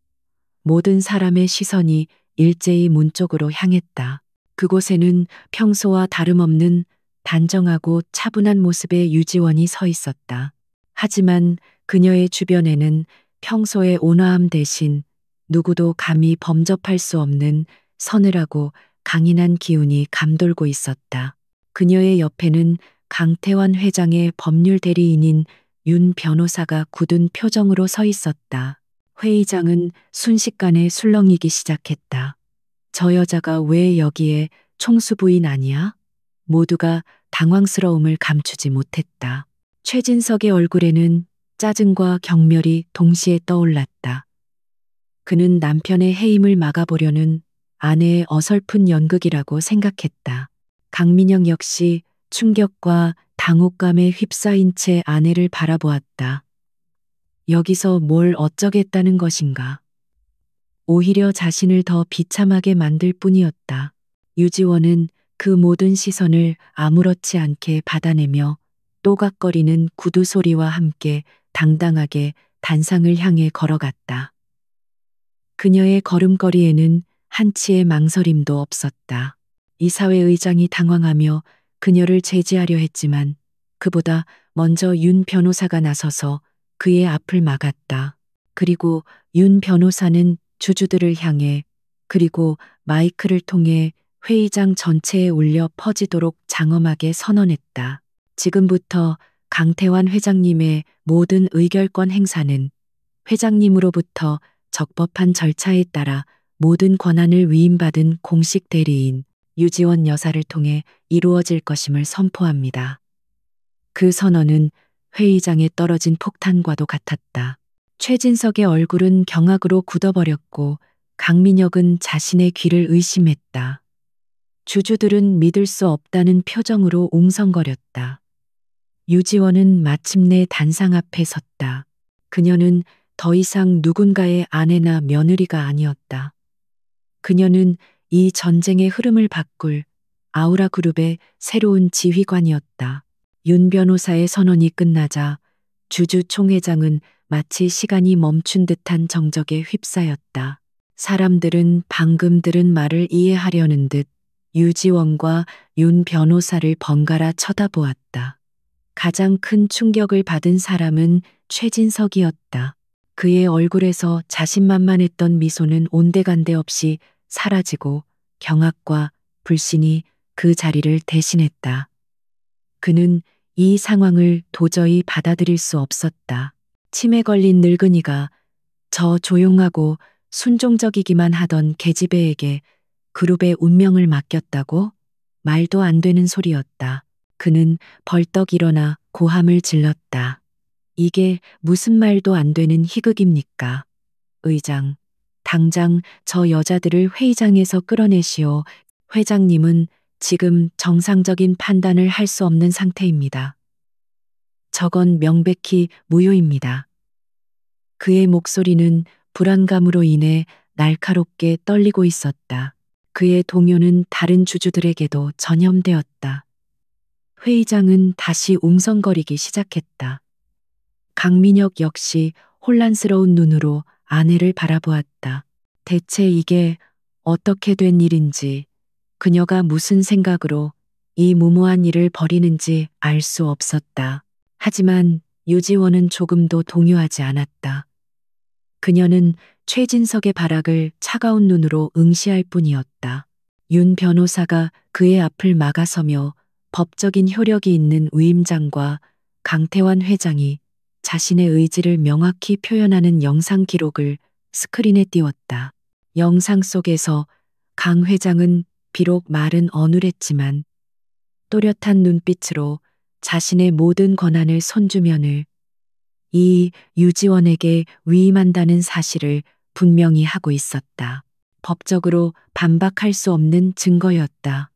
모든 사람의 시선이 일제히 문 쪽으로 향했다. 그곳에는 평소와 다름없는 단정하고 차분한 모습의 유지원이 서 있었다. 하지만 그녀의 주변에는 평소의 온화함 대신 누구도 감히 범접할 수 없는 서늘하고 강인한 기운이 감돌고 있었다. 그녀의 옆에는 강태환 회장의 법률 대리인인 윤 변호사가 굳은 표정으로 서 있었다. 회의장은 순식간에 술렁이기 시작했다. 저 여자가 왜 여기에 총수부인 아니야? 모두가 당황스러움을 감추지 못했다. 최진석의 얼굴에는 짜증과 경멸이 동시에 떠올랐다. 그는 남편의 해임을 막아보려는 아내의 어설픈 연극이라고 생각했다. 강민영 역시 충격과 당혹감에 휩싸인 채 아내를 바라보았다. 여기서 뭘 어쩌겠다는 것인가. 오히려 자신을 더 비참하게 만들 뿐이었다. 유지원은 그 모든 시선을 아무렇지 않게 받아내며 또각거리는 구두 소리와 함께 당당하게 단상을 향해 걸어갔다. 그녀의 걸음걸이에는 한치의 망설임도 없었다. 이사회 의장이 당황하며 그녀를 제지하려 했지만 그보다 먼저 윤 변호사가 나서서 그의 앞을 막았다. 그리고 윤 변호사는 주주들을 향해 그리고 마이크를 통해 회의장 전체에 울려 퍼지도록 장엄하게 선언했다. 지금부터 강태환 회장님의 모든 의결권 행사는 회장님으로부터 적법한 절차에 따라 모든 권한을 위임받은 공식 대리인 유지원 여사를 통해 이루어질 것임을 선포합니다. 그 선언은 회의장에 떨어진 폭탄과도 같았다. 최진석의 얼굴은 경악으로 굳어버렸고 강민혁은 자신의 귀를 의심했다. 주주들은 믿을 수 없다는 표정으로 웅성거렸다. 유지원은 마침내 단상 앞에 섰다. 그녀는 더 이상 누군가의 아내나 며느리가 아니었다. 그녀는 이 전쟁의 흐름을 바꿀 아우라 그룹의 새로운 지휘관이었다. 윤 변호사의 선언이 끝나자 주주 총회장은 마치 시간이 멈춘 듯한 정적에 휩싸였다. 사람들은 방금 들은 말을 이해하려는 듯 유지원과 윤 변호사를 번갈아 쳐다보았다. 가장 큰 충격을 받은 사람은 최진석이었다. 그의 얼굴에서 자신만만했던 미소는 온데간데 없이 사라지고 경악과 불신이 그 자리를 대신했다. 그는 이 상황을 도저히 받아들일 수 없었다. 치매 걸린 늙은이가 저 조용하고 순종적이기만 하던 계집애에게 그룹의 운명을 맡겼다고? 말도 안 되는 소리였다. 그는 벌떡 일어나 고함을 질렀다. 이게 무슨 말도 안 되는 희극입니까? 의장, 당장 저 여자들을 회의장에서 끌어내시오. 회장님은 지금 정상적인 판단을 할 수 없는 상태입니다. 저건 명백히 무효입니다. 그의 목소리는 불안감으로 인해 날카롭게 떨리고 있었다. 그의 동요는 다른 주주들에게도 전염되었다. 회의장은 다시 웅성거리기 시작했다. 강민혁 역시 혼란스러운 눈으로 아내를 바라보았다. 대체 이게 어떻게 된 일인지, 그녀가 무슨 생각으로 이 무모한 일을 벌이는지 알 수 없었다. 하지만 유지원은 조금도 동요하지 않았다. 그녀는 최진석의 발악을 차가운 눈으로 응시할 뿐이었다. 윤 변호사가 그의 앞을 막아서며 법적인 효력이 있는 위임장과 강태환 회장이 자신의 의지를 명확히 표현하는 영상 기록을 스크린에 띄웠다. 영상 속에서 강 회장은 비록 말은 어눌했지만 또렷한 눈빛으로 자신의 모든 권한을 손주면을 이 유지원에게 위임한다는 사실을 분명히 하고 있었다. 법적으로 반박할 수 없는 증거였다.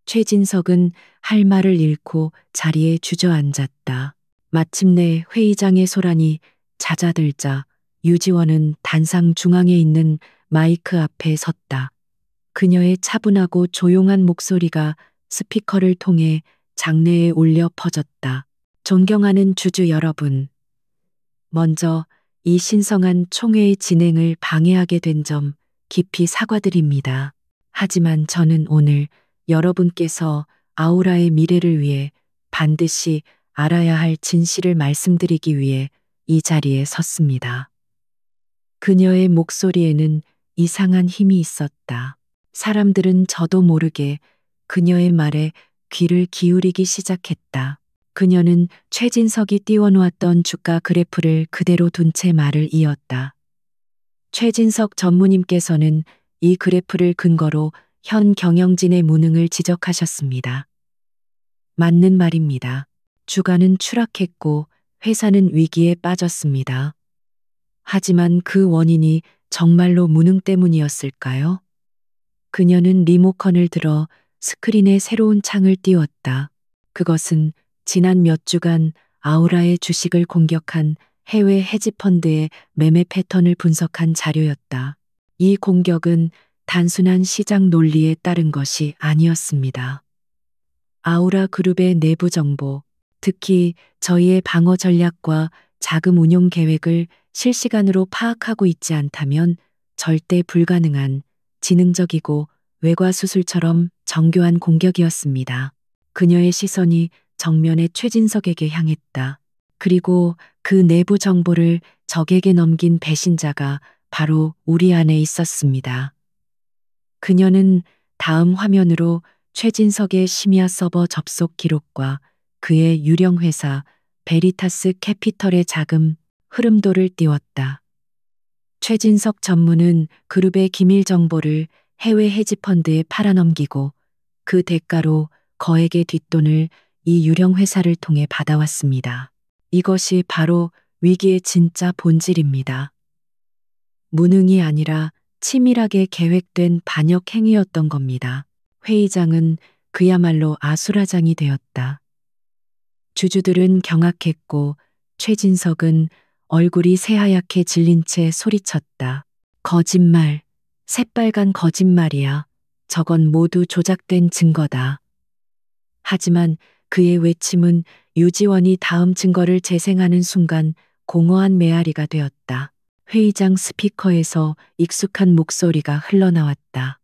최진석은 할 말을 잃고 자리에 주저앉았다. 마침내 회의장의 소란이 잦아들자 유지원은 단상 중앙에 있는 마이크 앞에 섰다. 그녀의 차분하고 조용한 목소리가 스피커를 통해 장내에 울려 퍼졌다. 존경하는 주주 여러분. 먼저 이 신성한 총회의 진행을 방해하게 된 점 깊이 사과드립니다. 하지만 저는 오늘 여러분께서 아우라의 미래를 위해 반드시 알아야 할 진실을 말씀드리기 위해 이 자리에 섰습니다. 그녀의 목소리에는 이상한 힘이 있었다. 사람들은 저도 모르게 그녀의 말에 귀를 기울이기 시작했다. 그녀는 최진석이 띄워놓았던 주가 그래프를 그대로 둔 채 말을 이었다. 최진석 전무님께서는 이 그래프를 근거로 현 경영진의 무능을 지적하셨습니다. 맞는 말입니다. 주가는 추락했고 회사는 위기에 빠졌습니다. 하지만 그 원인이 정말로 무능 때문이었을까요? 그녀는 리모컨을 들어 스크린에 새로운 창을 띄웠다. 그것은 지난 몇 주간 아우라의 주식을 공격한 해외 헤지펀드의 매매 패턴을 분석한 자료였다. 이 공격은 단순한 시장 논리에 따른 것이 아니었습니다. 아우라 그룹의 내부 정보, 특히 저희의 방어 전략과 자금 운용 계획을 실시간으로 파악하고 있지 않다면 절대 불가능한 지능적이고 외과수술처럼 정교한 공격이었습니다. 그녀의 시선이 정면에 최진석에게 향했다. 그리고 그 내부 정보를 적에게 넘긴 배신자가 바로 우리 안에 있었습니다. 그녀는 다음 화면으로 최진석의 심야 서버 접속 기록과 그의 유령 회사 베리타스 캐피털의 자금 흐름도를 띄웠다. 최진석 전무는 그룹의 기밀 정보를 해외 헤지펀드에 팔아넘기고 그 대가로 거액의 뒷돈을 이 유령 회사를 통해 받아왔습니다. 이것이 바로 위기의 진짜 본질입니다. 무능이 아니라 치밀하게 계획된 반역 행위였던 겁니다. 회의장은 그야말로 아수라장이 되었다. 주주들은 경악했고 최진석은 얼굴이 새하얗게 질린 채 소리쳤다. 거짓말, 새빨간 거짓말이야. 저건 모두 조작된 증거다. 하지만 그의 외침은 유지원이 다음 증거를 재생하는 순간 공허한 메아리가 되었다. 회의장 스피커에서 익숙한 목소리가 흘러나왔다.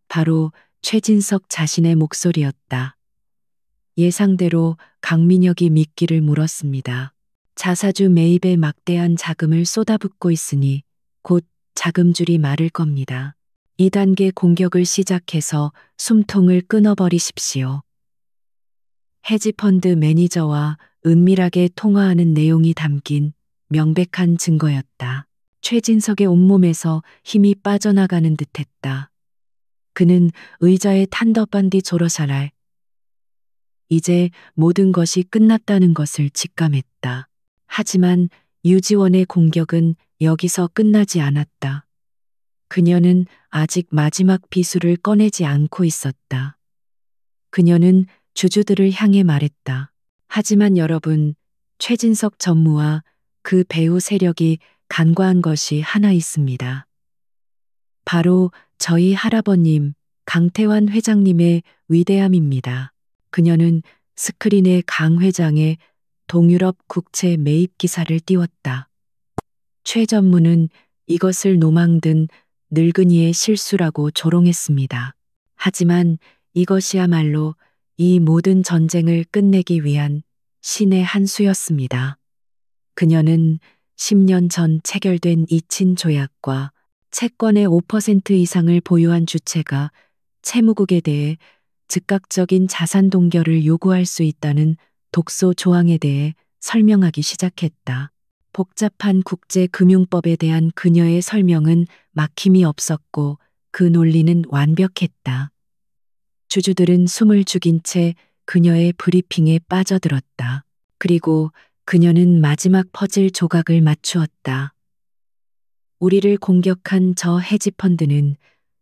바로 최진석 자신의 목소리였다. 예상대로 강민혁이 미끼를 물었습니다. 자사주 매입에 막대한 자금을 쏟아붓고 있으니 곧 자금줄이 마를 겁니다. 2단계 공격을 시작해서 숨통을 끊어버리십시오. 헤지펀드 매니저와 은밀하게 통화하는 내용이 담긴 명백한 증거였다. 최진석의 온몸에서 힘이 빠져나가는 듯했다. 그는 의자에 탄더반디 조러샤랄. 이제 모든 것이 끝났다는 것을 직감했다. 하지만 유지원의 공격은 여기서 끝나지 않았다. 그녀는 아직 마지막 비수를 꺼내지 않고 있었다. 그녀는 주주들을 향해 말했다. 하지만 여러분, 최진석 전무와 그 배후 세력이 간과한 것이 하나 있습니다. 바로 저희 할아버님, 강태환 회장님의 위대함입니다. 그녀는 스크린에 강 회장의 동유럽 국채 매입 기사를 띄웠다. 최 전무는 이것을 노망든 늙은이의 실수라고 조롱했습니다. 하지만 이것이야말로 이 모든 전쟁을 끝내기 위한 신의 한 수였습니다. 그녀는 10년 전 체결된 이친 조약과 채권의 5% 이상을 보유한 주체가 채무국에 대해 즉각적인 자산 동결을 요구할 수 있다는 독소 조항에 대해 설명하기 시작했다. 복잡한 국제금융법에 대한 그녀의 설명은 막힘이 없었고 그 논리는 완벽했다. 주주들은 숨을 죽인 채 그녀의 브리핑에 빠져들었다. 그리고 그녀는 마지막 퍼즐 조각을 맞추었다. 우리를 공격한 저 헤지펀드는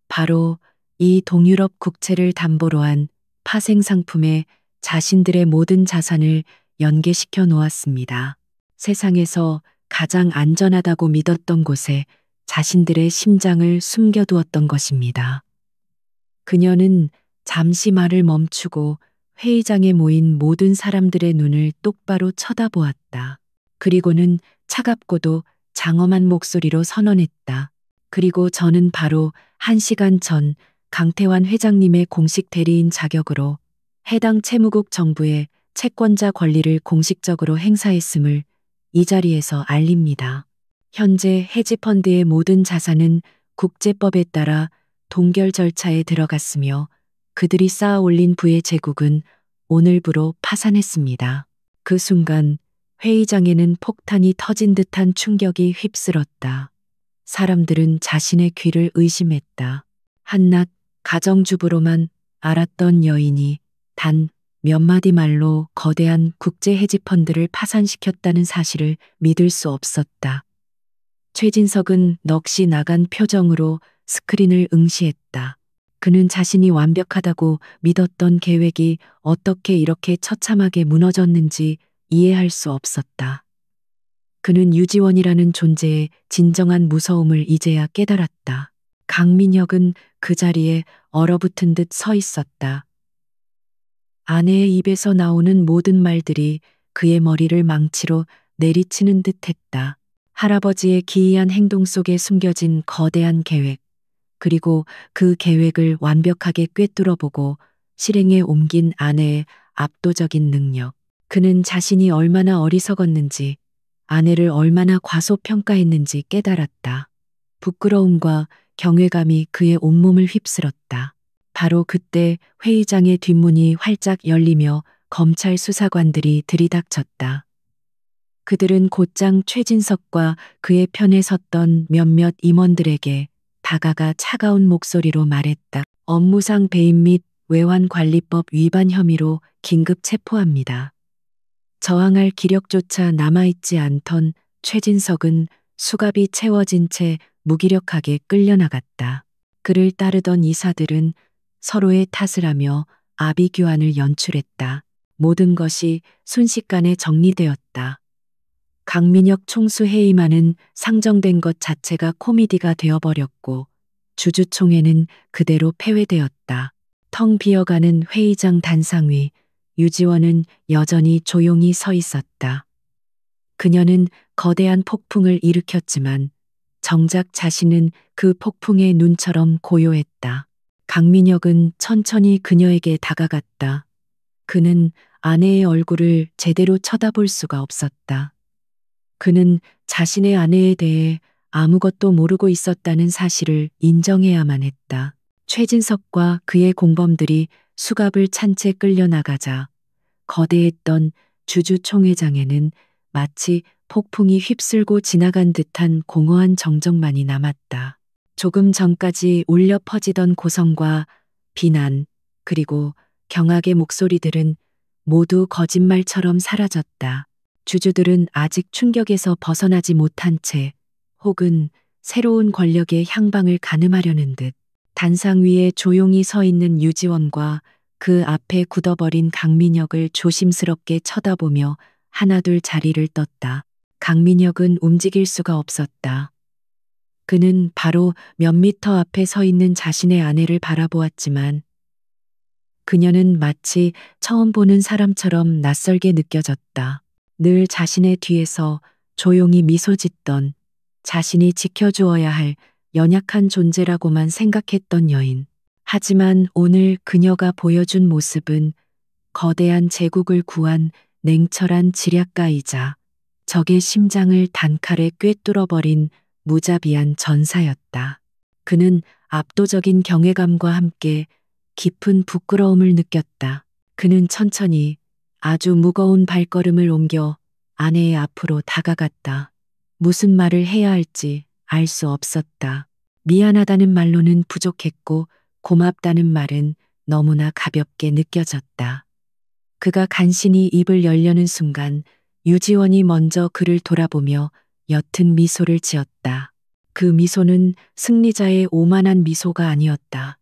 바로 이 동유럽 국채를 담보로 한 파생 상품에 자신들의 모든 자산을 연계시켜 놓았습니다. 세상에서 가장 안전하다고 믿었던 곳에 자신들의 심장을 숨겨두었던 것입니다. 그녀는 잠시 말을 멈추고 회의장에 모인 모든 사람들의 눈을 똑바로 쳐다보았다. 그리고는 차갑고도 장엄한 목소리로 선언했다. 그리고 저는 바로 1시간 전 강태환 회장님의 공식 대리인 자격으로 해당 채무국 정부의 채권자 권리를 공식적으로 행사했음을 이 자리에서 알립니다. 현재 헤지펀드의 모든 자산은 국제법에 따라 동결 절차에 들어갔으며 그들이 쌓아 올린 부의 제국은 오늘부로 파산했습니다. 그 순간 회의장에는 폭탄이 터진 듯한 충격이 휩쓸었다. 사람들은 자신의 귀를 의심했다. 한낱 가정주부로만 알았던 여인이 단 몇 마디 말로 거대한 국제 헤지펀드를 파산시켰다는 사실을 믿을 수 없었다. 최진석은 넋이 나간 표정으로 스크린을 응시했다. 그는 자신이 완벽하다고 믿었던 계획이 어떻게 이렇게 처참하게 무너졌는지 이해할 수 없었다. 그는 유지원이라는 존재의 진정한 무서움을 이제야 깨달았다. 강민혁은 그 자리에 얼어붙은 듯 서 있었다. 아내의 입에서 나오는 모든 말들이 그의 머리를 망치로 내리치는 듯 했다. 할아버지의 기이한 행동 속에 숨겨진 거대한 계획, 그리고 그 계획을 완벽하게 꿰뚫어보고 실행에 옮긴 아내의 압도적인 능력. 그는 자신이 얼마나 어리석었는지, 아내를 얼마나 과소평가했는지 깨달았다. 부끄러움과 경외감이 그의 온몸을 휩쓸었다. 바로 그때 회의장의 뒷문이 활짝 열리며 검찰 수사관들이 들이닥쳤다. 그들은 곧장 최진석과 그의 편에 섰던 몇몇 임원들에게 다가가 차가운 목소리로 말했다. 업무상 배임 및 외환관리법 위반 혐의로 긴급 체포합니다. 저항할 기력조차 남아있지 않던 최진석은 수갑이 채워진 채 무기력하게 끌려나갔다. 그를 따르던 이사들은 서로의 탓을 하며 아비규환을 연출했다. 모든 것이 순식간에 정리되었다. 강민혁 총수 해임안은 상정된 것 자체가 코미디가 되어버렸고 주주총회는 그대로 폐회되었다. 텅 비어가는 회의장 단상 위 유지원은 여전히 조용히 서 있었다. 그녀는 거대한 폭풍을 일으켰지만 정작 자신은 그 폭풍의 눈처럼 고요했다. 강민혁은 천천히 그녀에게 다가갔다. 그는 아내의 얼굴을 제대로 쳐다볼 수가 없었다. 그는 자신의 아내에 대해 아무것도 모르고 있었다는 사실을 인정해야만 했다. 최진석과 그의 공범들이 수갑을 찬 채 끌려나가자 거대했던 주주총회장에는 마치 폭풍이 휩쓸고 지나간 듯한 공허한 정적만이 남았다. 조금 전까지 울려 퍼지던 고성과 비난, 그리고 경악의 목소리들은 모두 거짓말처럼 사라졌다. 주주들은 아직 충격에서 벗어나지 못한 채 혹은 새로운 권력의 향방을 가늠하려는 듯 단상 위에 조용히 서 있는 유지원과 그 앞에 굳어버린 강민혁을 조심스럽게 쳐다보며 하나둘 자리를 떴다. 강민혁은 움직일 수가 없었다. 그는 바로 몇 미터 앞에 서 있는 자신의 아내를 바라보았지만 그녀는 마치 처음 보는 사람처럼 낯설게 느껴졌다. 늘 자신의 뒤에서 조용히 미소 짓던 자신이 지켜주어야 할 연약한 존재라고만 생각했던 여인. 하지만 오늘 그녀가 보여준 모습은 거대한 제국을 구한 냉철한 지략가이자 적의 심장을 단칼에 꿰뚫어버린 무자비한 전사였다. 그는 압도적인 경외감과 함께 깊은 부끄러움을 느꼈다. 그는 천천히 아주 무거운 발걸음을 옮겨 아내의 앞으로 다가갔다. 무슨 말을 해야 할지 알 수 없었다. 미안하다는 말로는 부족했고 고맙다는 말은 너무나 가볍게 느껴졌다. 그가 간신히 입을 열려는 순간 유지원이 먼저 그를 돌아보며 옅은 미소를 지었다. 그 미소는 승리자의 오만한 미소가 아니었다.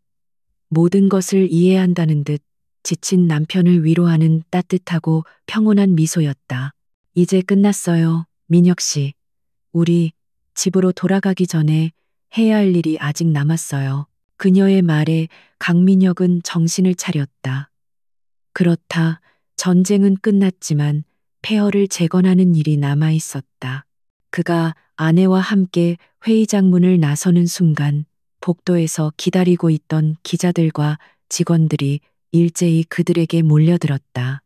모든 것을 이해한다는 듯 지친 남편을 위로하는 따뜻하고 평온한 미소였다. 이제 끝났어요, 민혁 씨. 우리 집으로 돌아가기 전에 해야 할 일이 아직 남았어요. 그녀의 말에 강민혁은 정신을 차렸다. 그렇다. 전쟁은 끝났지만 폐허를 재건하는 일이 남아 있었다. 그가 아내와 함께 회의장 문을 나서는 순간 복도에서 기다리고 있던 기자들과 직원들이 일제히 그들에게 몰려들었다.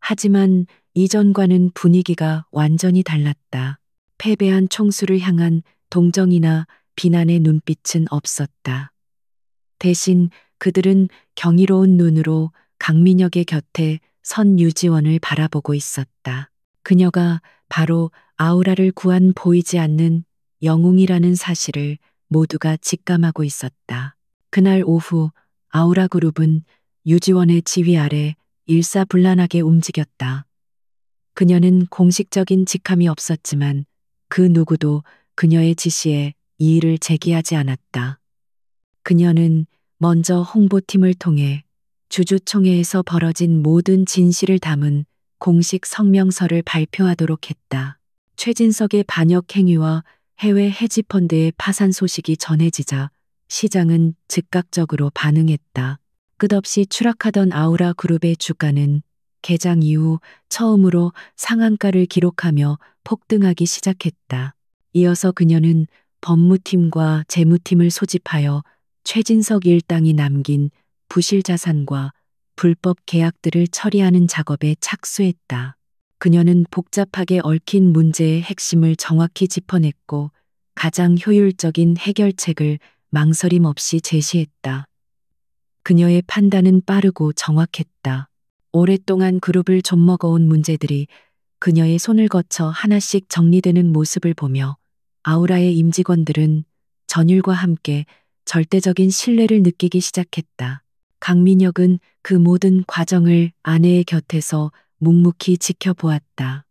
하지만 이전과는 분위기가 완전히 달랐다. 패배한 총수를 향한 동정이나 비난의 눈빛은 없었다. 대신 그들은 경이로운 눈으로 강민혁의 곁에 선 유지원을 바라보고 있었다. 그녀가 바로 아우라를 구한 보이지 않는 영웅이라는 사실을 모두가 직감하고 있었다. 그날 오후 아우라 그룹은 유지원의 지휘 아래 일사불란하게 움직였다. 그녀는 공식적인 직함이 없었지만 그 누구도 그녀의 지시에 이의를 제기하지 않았다. 그녀는 먼저 홍보팀을 통해 주주총회에서 벌어진 모든 진실을 담은 공식 성명서를 발표하도록 했다. 최진석의 반역 행위와 해외 헤지펀드의 파산 소식이 전해지자 시장은 즉각적으로 반응했다. 끝없이 추락하던 아우라 그룹의 주가는 개장 이후 처음으로 상한가를 기록하며 폭등하기 시작했다. 이어서 그녀는 법무팀과 재무팀을 소집하여 최진석 일당이 남긴 부실 자산과 불법 계약들을 처리하는 작업에 착수했다. 그녀는 복잡하게 얽힌 문제의 핵심을 정확히 짚어냈고 가장 효율적인 해결책을 망설임 없이 제시했다. 그녀의 판단은 빠르고 정확했다. 오랫동안 그룹을 좀먹어온 문제들이 그녀의 손을 거쳐 하나씩 정리되는 모습을 보며 아우라의 임직원들은 전율과 함께 절대적인 신뢰를 느끼기 시작했다. 강민혁은 그 모든 과정을 아내의 곁에서 묵묵히 지켜보았다.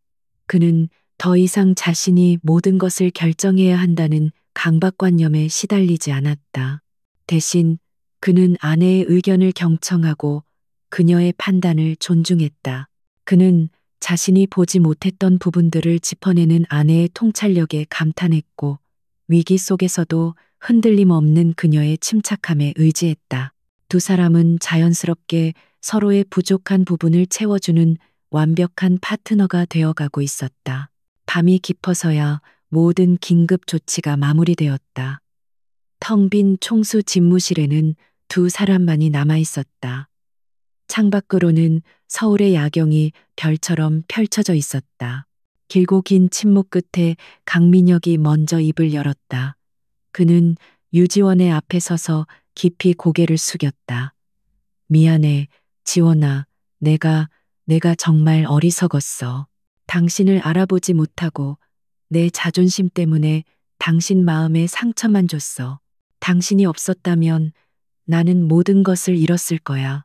그는 더 이상 자신이 모든 것을 결정해야 한다는 강박관념에 시달리지 않았다. 대신 그는 아내의 의견을 경청하고 그녀의 판단을 존중했다. 그는 자신이 보지 못했던 부분들을 짚어내는 아내의 통찰력에 감탄했고 위기 속에서도 흔들림 없는 그녀의 침착함에 의지했다. 두 사람은 자연스럽게 서로의 부족한 부분을 채워주는 완벽한 파트너가 되어가고 있었다. 밤이 깊어서야 모든 긴급 조치가 마무리되었다. 텅 빈 총수 집무실에는 두 사람만이 남아 있었다. 창밖으로는 서울의 야경이 별처럼 펼쳐져 있었다. 길고 긴 침묵 끝에 강민혁이 먼저 입을 열었다. 그는 유지원의 앞에 서서 깊이 고개를 숙였다. 미안해, 지원아. 내가 정말 어리석었어. 당신을 알아보지 못하고 내 자존심 때문에 당신 마음에 상처만 줬어. 당신이 없었다면 나는 모든 것을 잃었을 거야.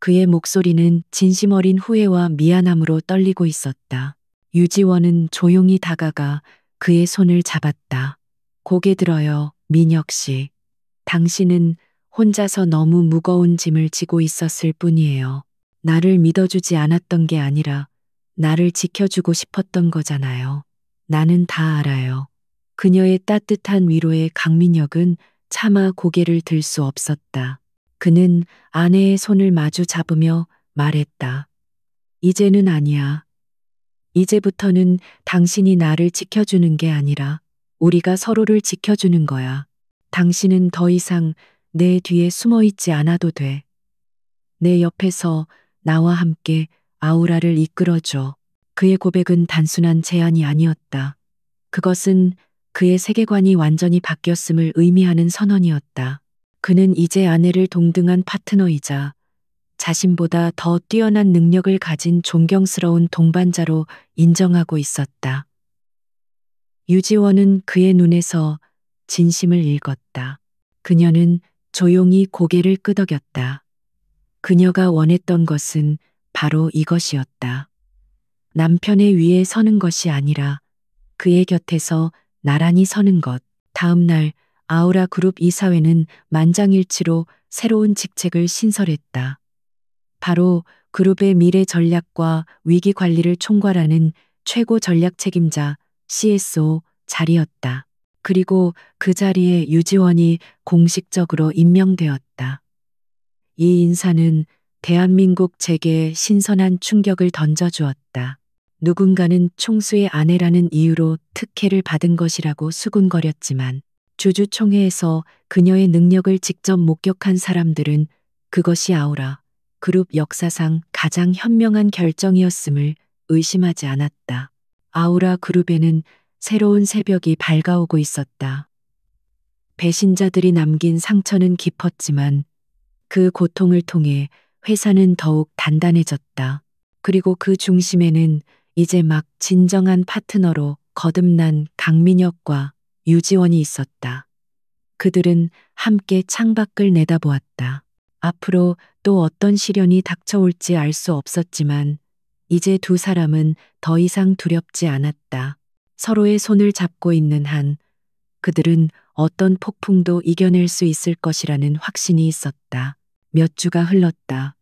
그의 목소리는 진심 어린 후회와 미안함으로 떨리고 있었다. 유지원은 조용히 다가가 그의 손을 잡았다. 고개 들어요, 민혁 씨. 당신은 혼자서 너무 무거운 짐을 지고 있었을 뿐이에요. 나를 믿어주지 않았던 게 아니라 나를 지켜주고 싶었던 거잖아요. 나는 다 알아요. 그녀의 따뜻한 위로에 강민혁은 차마 고개를 들 수 없었다. 그는 아내의 손을 마주 잡으며 말했다. 이제는 아니야. 이제부터는 당신이 나를 지켜주는 게 아니라 우리가 서로를 지켜주는 거야. 당신은 더 이상 내 뒤에 숨어 있지 않아도 돼. 내 옆에서 나와 함께 아우라를 이끌어줘. 그의 고백은 단순한 제안이 아니었다. 그것은 그의 세계관이 완전히 바뀌었음을 의미하는 선언이었다. 그는 이제 아내를 동등한 파트너이자 자신보다 더 뛰어난 능력을 가진 존경스러운 동반자로 인정하고 있었다. 유지원은 그의 눈에서 진심을 읽었다. 그녀는 조용히 고개를 끄덕였다. 그녀가 원했던 것은 바로 이것이었다. 남편의 위에 서는 것이 아니라 그의 곁에서 나란히 서는 것. 다음 날 아우라 그룹 이사회는 만장일치로 새로운 직책을 신설했다. 바로 그룹의 미래 전략과 위기 관리를 총괄하는 최고 전략 책임자 CSO 자리였다. 그리고 그 자리에 유지원이 공식적으로 임명되었다. 이 인사는 대한민국 재계에 신선한 충격을 던져주었다. 누군가는 총수의 아내라는 이유로 특혜를 받은 것이라고 수군거렸지만 주주총회에서 그녀의 능력을 직접 목격한 사람들은 그것이 아우라 그룹 역사상 가장 현명한 결정이었음을 의심하지 않았다. 아우라 그룹에는 새로운 새벽이 밝아오고 있었다. 배신자들이 남긴 상처는 깊었지만 그 고통을 통해 회사는 더욱 단단해졌다. 그리고 그 중심에는 이제 막 진정한 파트너로 거듭난 강민혁과 유지원이 있었다. 그들은 함께 창밖을 내다보았다. 앞으로 또 어떤 시련이 닥쳐올지 알 수 없었지만 이제 두 사람은 더 이상 두렵지 않았다. 서로의 손을 잡고 있는 한 그들은 어떤 폭풍도 이겨낼 수 있을 것이라는 확신이 있었다. 몇 주가 흘렀다.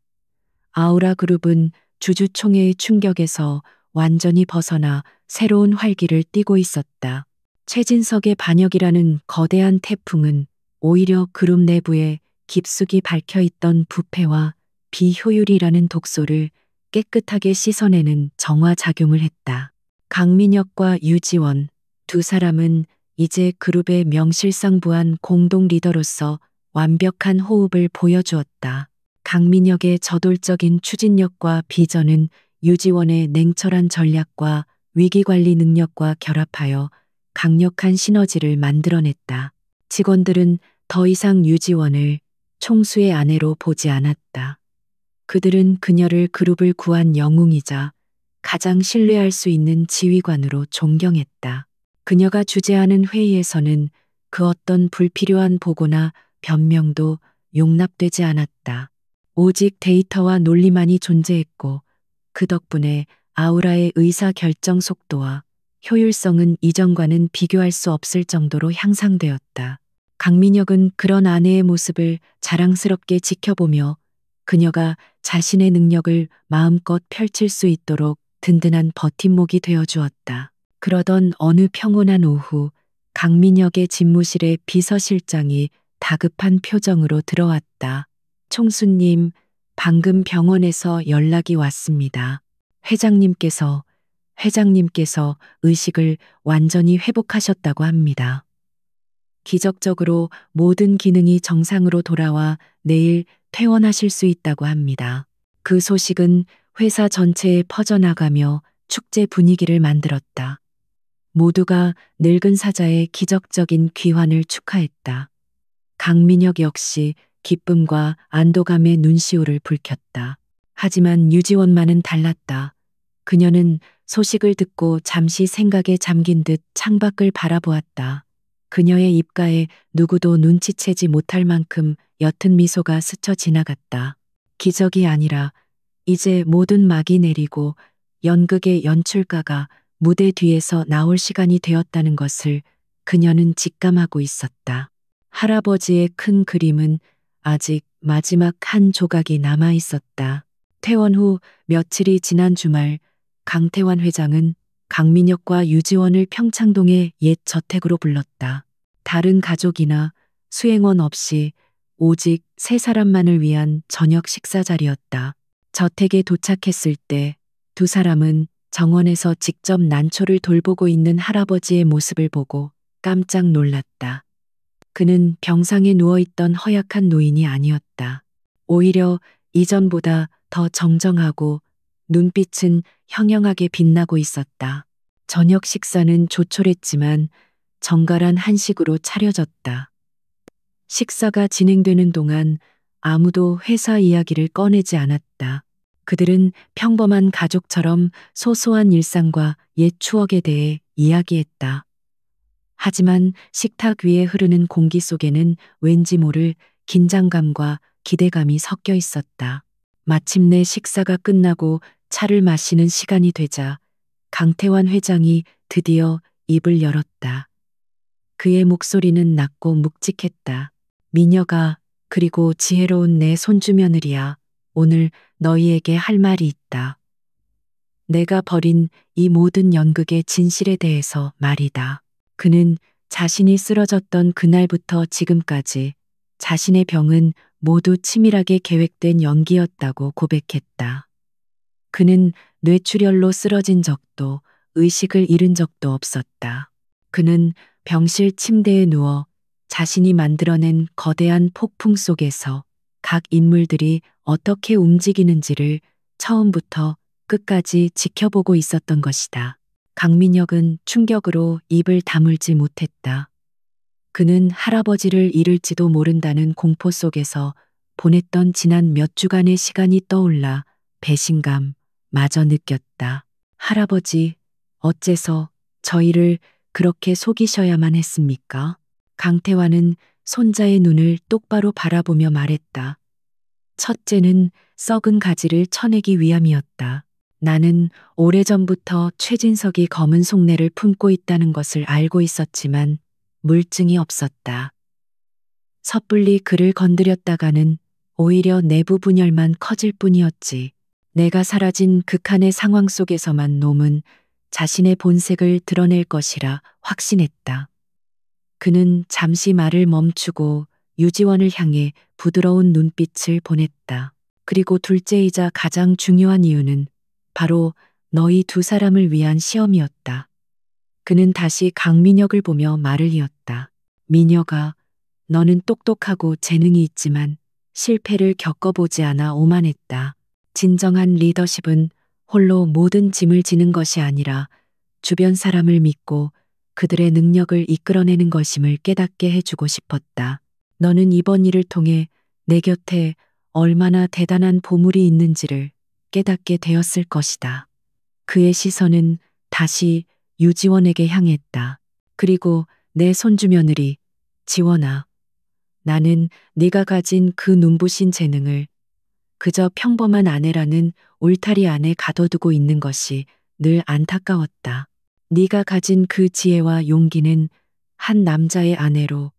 아우라 그룹은 주주총회의 충격에서 완전히 벗어나 새로운 활기를 띠고 있었다. 최진석의 반역이라는 거대한 태풍은 오히려 그룹 내부에 깊숙이 박혀있던 부패와 비효율이라는 독소를 깨끗하게 씻어내는 정화작용을 했다. 강민혁과 유지원 두 사람은 이제 그룹의 명실상부한 공동 리더로서 완벽한 호흡을 보여주었다. 강민혁의 저돌적인 추진력과 비전은 유지원의 냉철한 전략과 위기관리 능력과 결합하여 강력한 시너지를 만들어냈다. 직원들은 더 이상 유지원을 총수의 아내로 보지 않았다. 그들은 그녀를 그룹을 구한 영웅이자 가장 신뢰할 수 있는 지휘관으로 존경했다. 그녀가 주재하는 회의에서는 그 어떤 불필요한 보고나 변명도 용납되지 않았다. 오직 데이터와 논리만이 존재했고 그 덕분에 아우라의 의사 결정 속도와 효율성은 이전과는 비교할 수 없을 정도로 향상되었다. 강민혁은 그런 아내의 모습을 자랑스럽게 지켜보며 그녀가 자신의 능력을 마음껏 펼칠 수 있도록 든든한 버팀목이 되어 주었다. 그러던 어느 평온한 오후 강민혁의 집무실에 비서실장이 다급한 표정으로 들어왔다. 총수님, 방금 병원에서 연락이 왔습니다. 회장님께서 의식을 완전히 회복하셨다고 합니다. 기적적으로 모든 기능이 정상으로 돌아와 내일 퇴원하실 수 있다고 합니다. 그 소식은 회사 전체에 퍼져나가며 축제 분위기를 만들었다. 모두가 늙은 사자의 기적적인 귀환을 축하했다. 강민혁 역시 기쁨과 안도감에 눈시울을 붉혔다. 하지만 유지원만은 달랐다. 그녀는 소식을 듣고 잠시 생각에 잠긴 듯 창밖을 바라보았다. 그녀의 입가에 누구도 눈치채지 못할 만큼 옅은 미소가 스쳐 지나갔다. 기적이 아니라 이제 모든 막이 내리고 연극의 연출가가 무대 뒤에서 나올 시간이 되었다는 것을 그녀는 직감하고 있었다. 할아버지의 큰 그림은 아직 마지막 한 조각이 남아 있었다. 퇴원 후 며칠이 지난 주말 강태환 회장은 강민혁과 유지원을 평창동의 옛 저택으로 불렀다. 다른 가족이나 수행원 없이 오직 세 사람만을 위한 저녁 식사 자리였다. 저택에 도착했을 때 두 사람은 정원에서 직접 난초를 돌보고 있는 할아버지의 모습을 보고 깜짝 놀랐다. 그는 병상에 누워있던 허약한 노인이 아니었다. 오히려 이전보다 더 정정하고 눈빛은 형형하게 빛나고 있었다. 저녁 식사는 조촐했지만 정갈한 한식으로 차려졌다. 식사가 진행되는 동안 아무도 회사 이야기를 꺼내지 않았다. 그들은 평범한 가족처럼 소소한 일상과 옛 추억에 대해 이야기했다. 하지만 식탁 위에 흐르는 공기 속에는 왠지 모를 긴장감과 기대감이 섞여 있었다. 마침내 식사가 끝나고 차를 마시는 시간이 되자 강태환 회장이 드디어 입을 열었다. 그의 목소리는 낮고 묵직했다. 미녀가, 그리고 지혜로운 내 손주며느리야, 오늘 너희에게 할 말이 있다. 내가 벌인 이 모든 연극의 진실에 대해서 말이다. 그는 자신이 쓰러졌던 그날부터 지금까지 자신의 병은 모두 치밀하게 계획된 연기였다고 고백했다. 그는 뇌출혈로 쓰러진 적도 의식을 잃은 적도 없었다. 그는 병실 침대에 누워 자신이 만들어낸 거대한 폭풍 속에서 각 인물들이 어떻게 움직이는지를 처음부터 끝까지 지켜보고 있었던 것이다. 강민혁은 충격으로 입을 다물지 못했다. 그는 할아버지를 잃을지도 모른다는 공포 속에서 보냈던 지난 몇 주간의 시간이 떠올라 배신감 마저 느꼈다. 할아버지, 어째서 저희를 그렇게 속이셔야만 했습니까? 강태환은 손자의 눈을 똑바로 바라보며 말했다. 첫째는 썩은 가지를 쳐내기 위함이었다. 나는 오래전부터 최진석이 검은 속내를 품고 있다는 것을 알고 있었지만 물증이 없었다. 섣불리 그를 건드렸다가는 오히려 내부 분열만 커질 뿐이었지. 내가 사라진 극한의 상황 속에서만 놈은 자신의 본색을 드러낼 것이라 확신했다. 그는 잠시 말을 멈추고 유지원을 향해 부드러운 눈빛을 보냈다. 그리고 둘째이자 가장 중요한 이유는 바로 너희 두 사람을 위한 시험이었다. 그는 다시 강민혁을 보며 말을 이었다. 민혁아, 너는 똑똑하고 재능이 있지만 실패를 겪어보지 않아 오만했다. 진정한 리더십은 홀로 모든 짐을 지는 것이 아니라 주변 사람을 믿고 그들의 능력을 이끌어내는 것임을 깨닫게 해주고 싶었다. 너는 이번 일을 통해 내 곁에 얼마나 대단한 보물이 있는지를 깨닫게 되었을 것이다. 그의 시선은 다시 유지원에게 향했다. 그리고 내 손주며느리, 지원아. 나는 네가 가진 그 눈부신 재능을 그저 평범한 아내라는 울타리 안에 가둬두고 있는 것이 늘 안타까웠다. 네가 가진 그 지혜와 용기는 한 남자의 아내로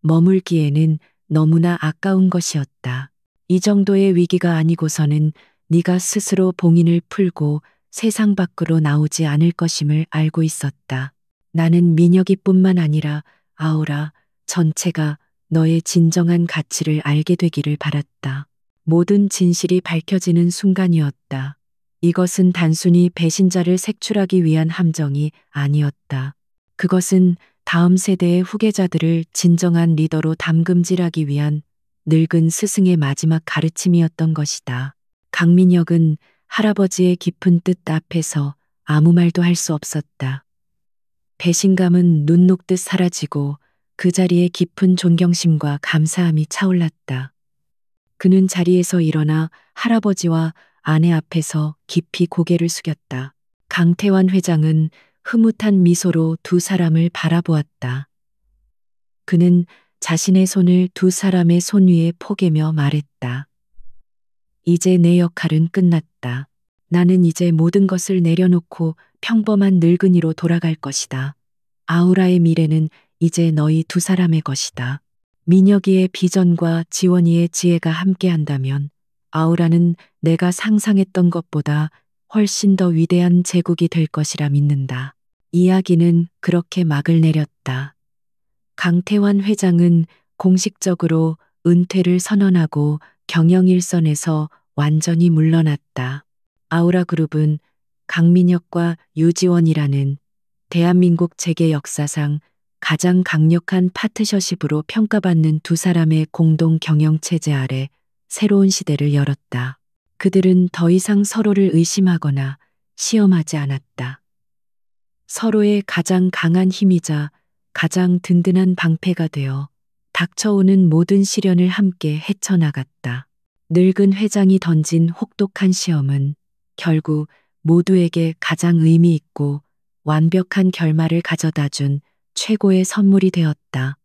머물기에는 너무나 아까운 것이었다. 이 정도의 위기가 아니고서는 네가 스스로 봉인을 풀고 세상 밖으로 나오지 않을 것임을 알고 있었다. 나는 민혁이뿐만 아니라 아우라 전체가 너의 진정한 가치를 알게 되기를 바랐다. 모든 진실이 밝혀지는 순간이었다. 이것은 단순히 배신자를 색출하기 위한 함정이 아니었다. 그것은 다음 세대의 후계자들을 진정한 리더로 담금질하기 위한 늙은 스승의 마지막 가르침이었던 것이다. 강민혁은 할아버지의 깊은 뜻 앞에서 아무 말도 할 수 없었다. 배신감은 눈 녹듯 사라지고 그 자리에 깊은 존경심과 감사함이 차올랐다. 그는 자리에서 일어나 할아버지와 아내 앞에서 깊이 고개를 숙였다. 강태환 회장은 흐뭇한 미소로 두 사람을 바라보았다. 그는 자신의 손을 두 사람의 손 위에 포개며 말했다. 이제 내 역할은 끝났다. 나는 이제 모든 것을 내려놓고 평범한 늙은이로 돌아갈 것이다. 아우라의 미래는 이제 너희 두 사람의 것이다. 민혁이의 비전과 지원이의 지혜가 함께한다면 아우라는 내가 상상했던 것보다 훨씬 더 위대한 제국이 될 것이라 믿는다. 이야기는 그렇게 막을 내렸다. 강태환 회장은 공식적으로 은퇴를 선언하고 경영 일선에서 완전히 물러났다. 아우라 그룹은 강민혁과 유지원이라는 대한민국 재계 역사상 가장 강력한 파트너십으로 평가받는 두 사람의 공동 경영 체제 아래 새로운 시대를 열었다. 그들은 더 이상 서로를 의심하거나 시험하지 않았다. 서로의 가장 강한 힘이자 가장 든든한 방패가 되어 닥쳐오는 모든 시련을 함께 헤쳐나갔다. 늙은 회장이 던진 혹독한 시험은 결국 모두에게 가장 의미 있고 완벽한 결말을 가져다 준 최고의 선물이 되었다.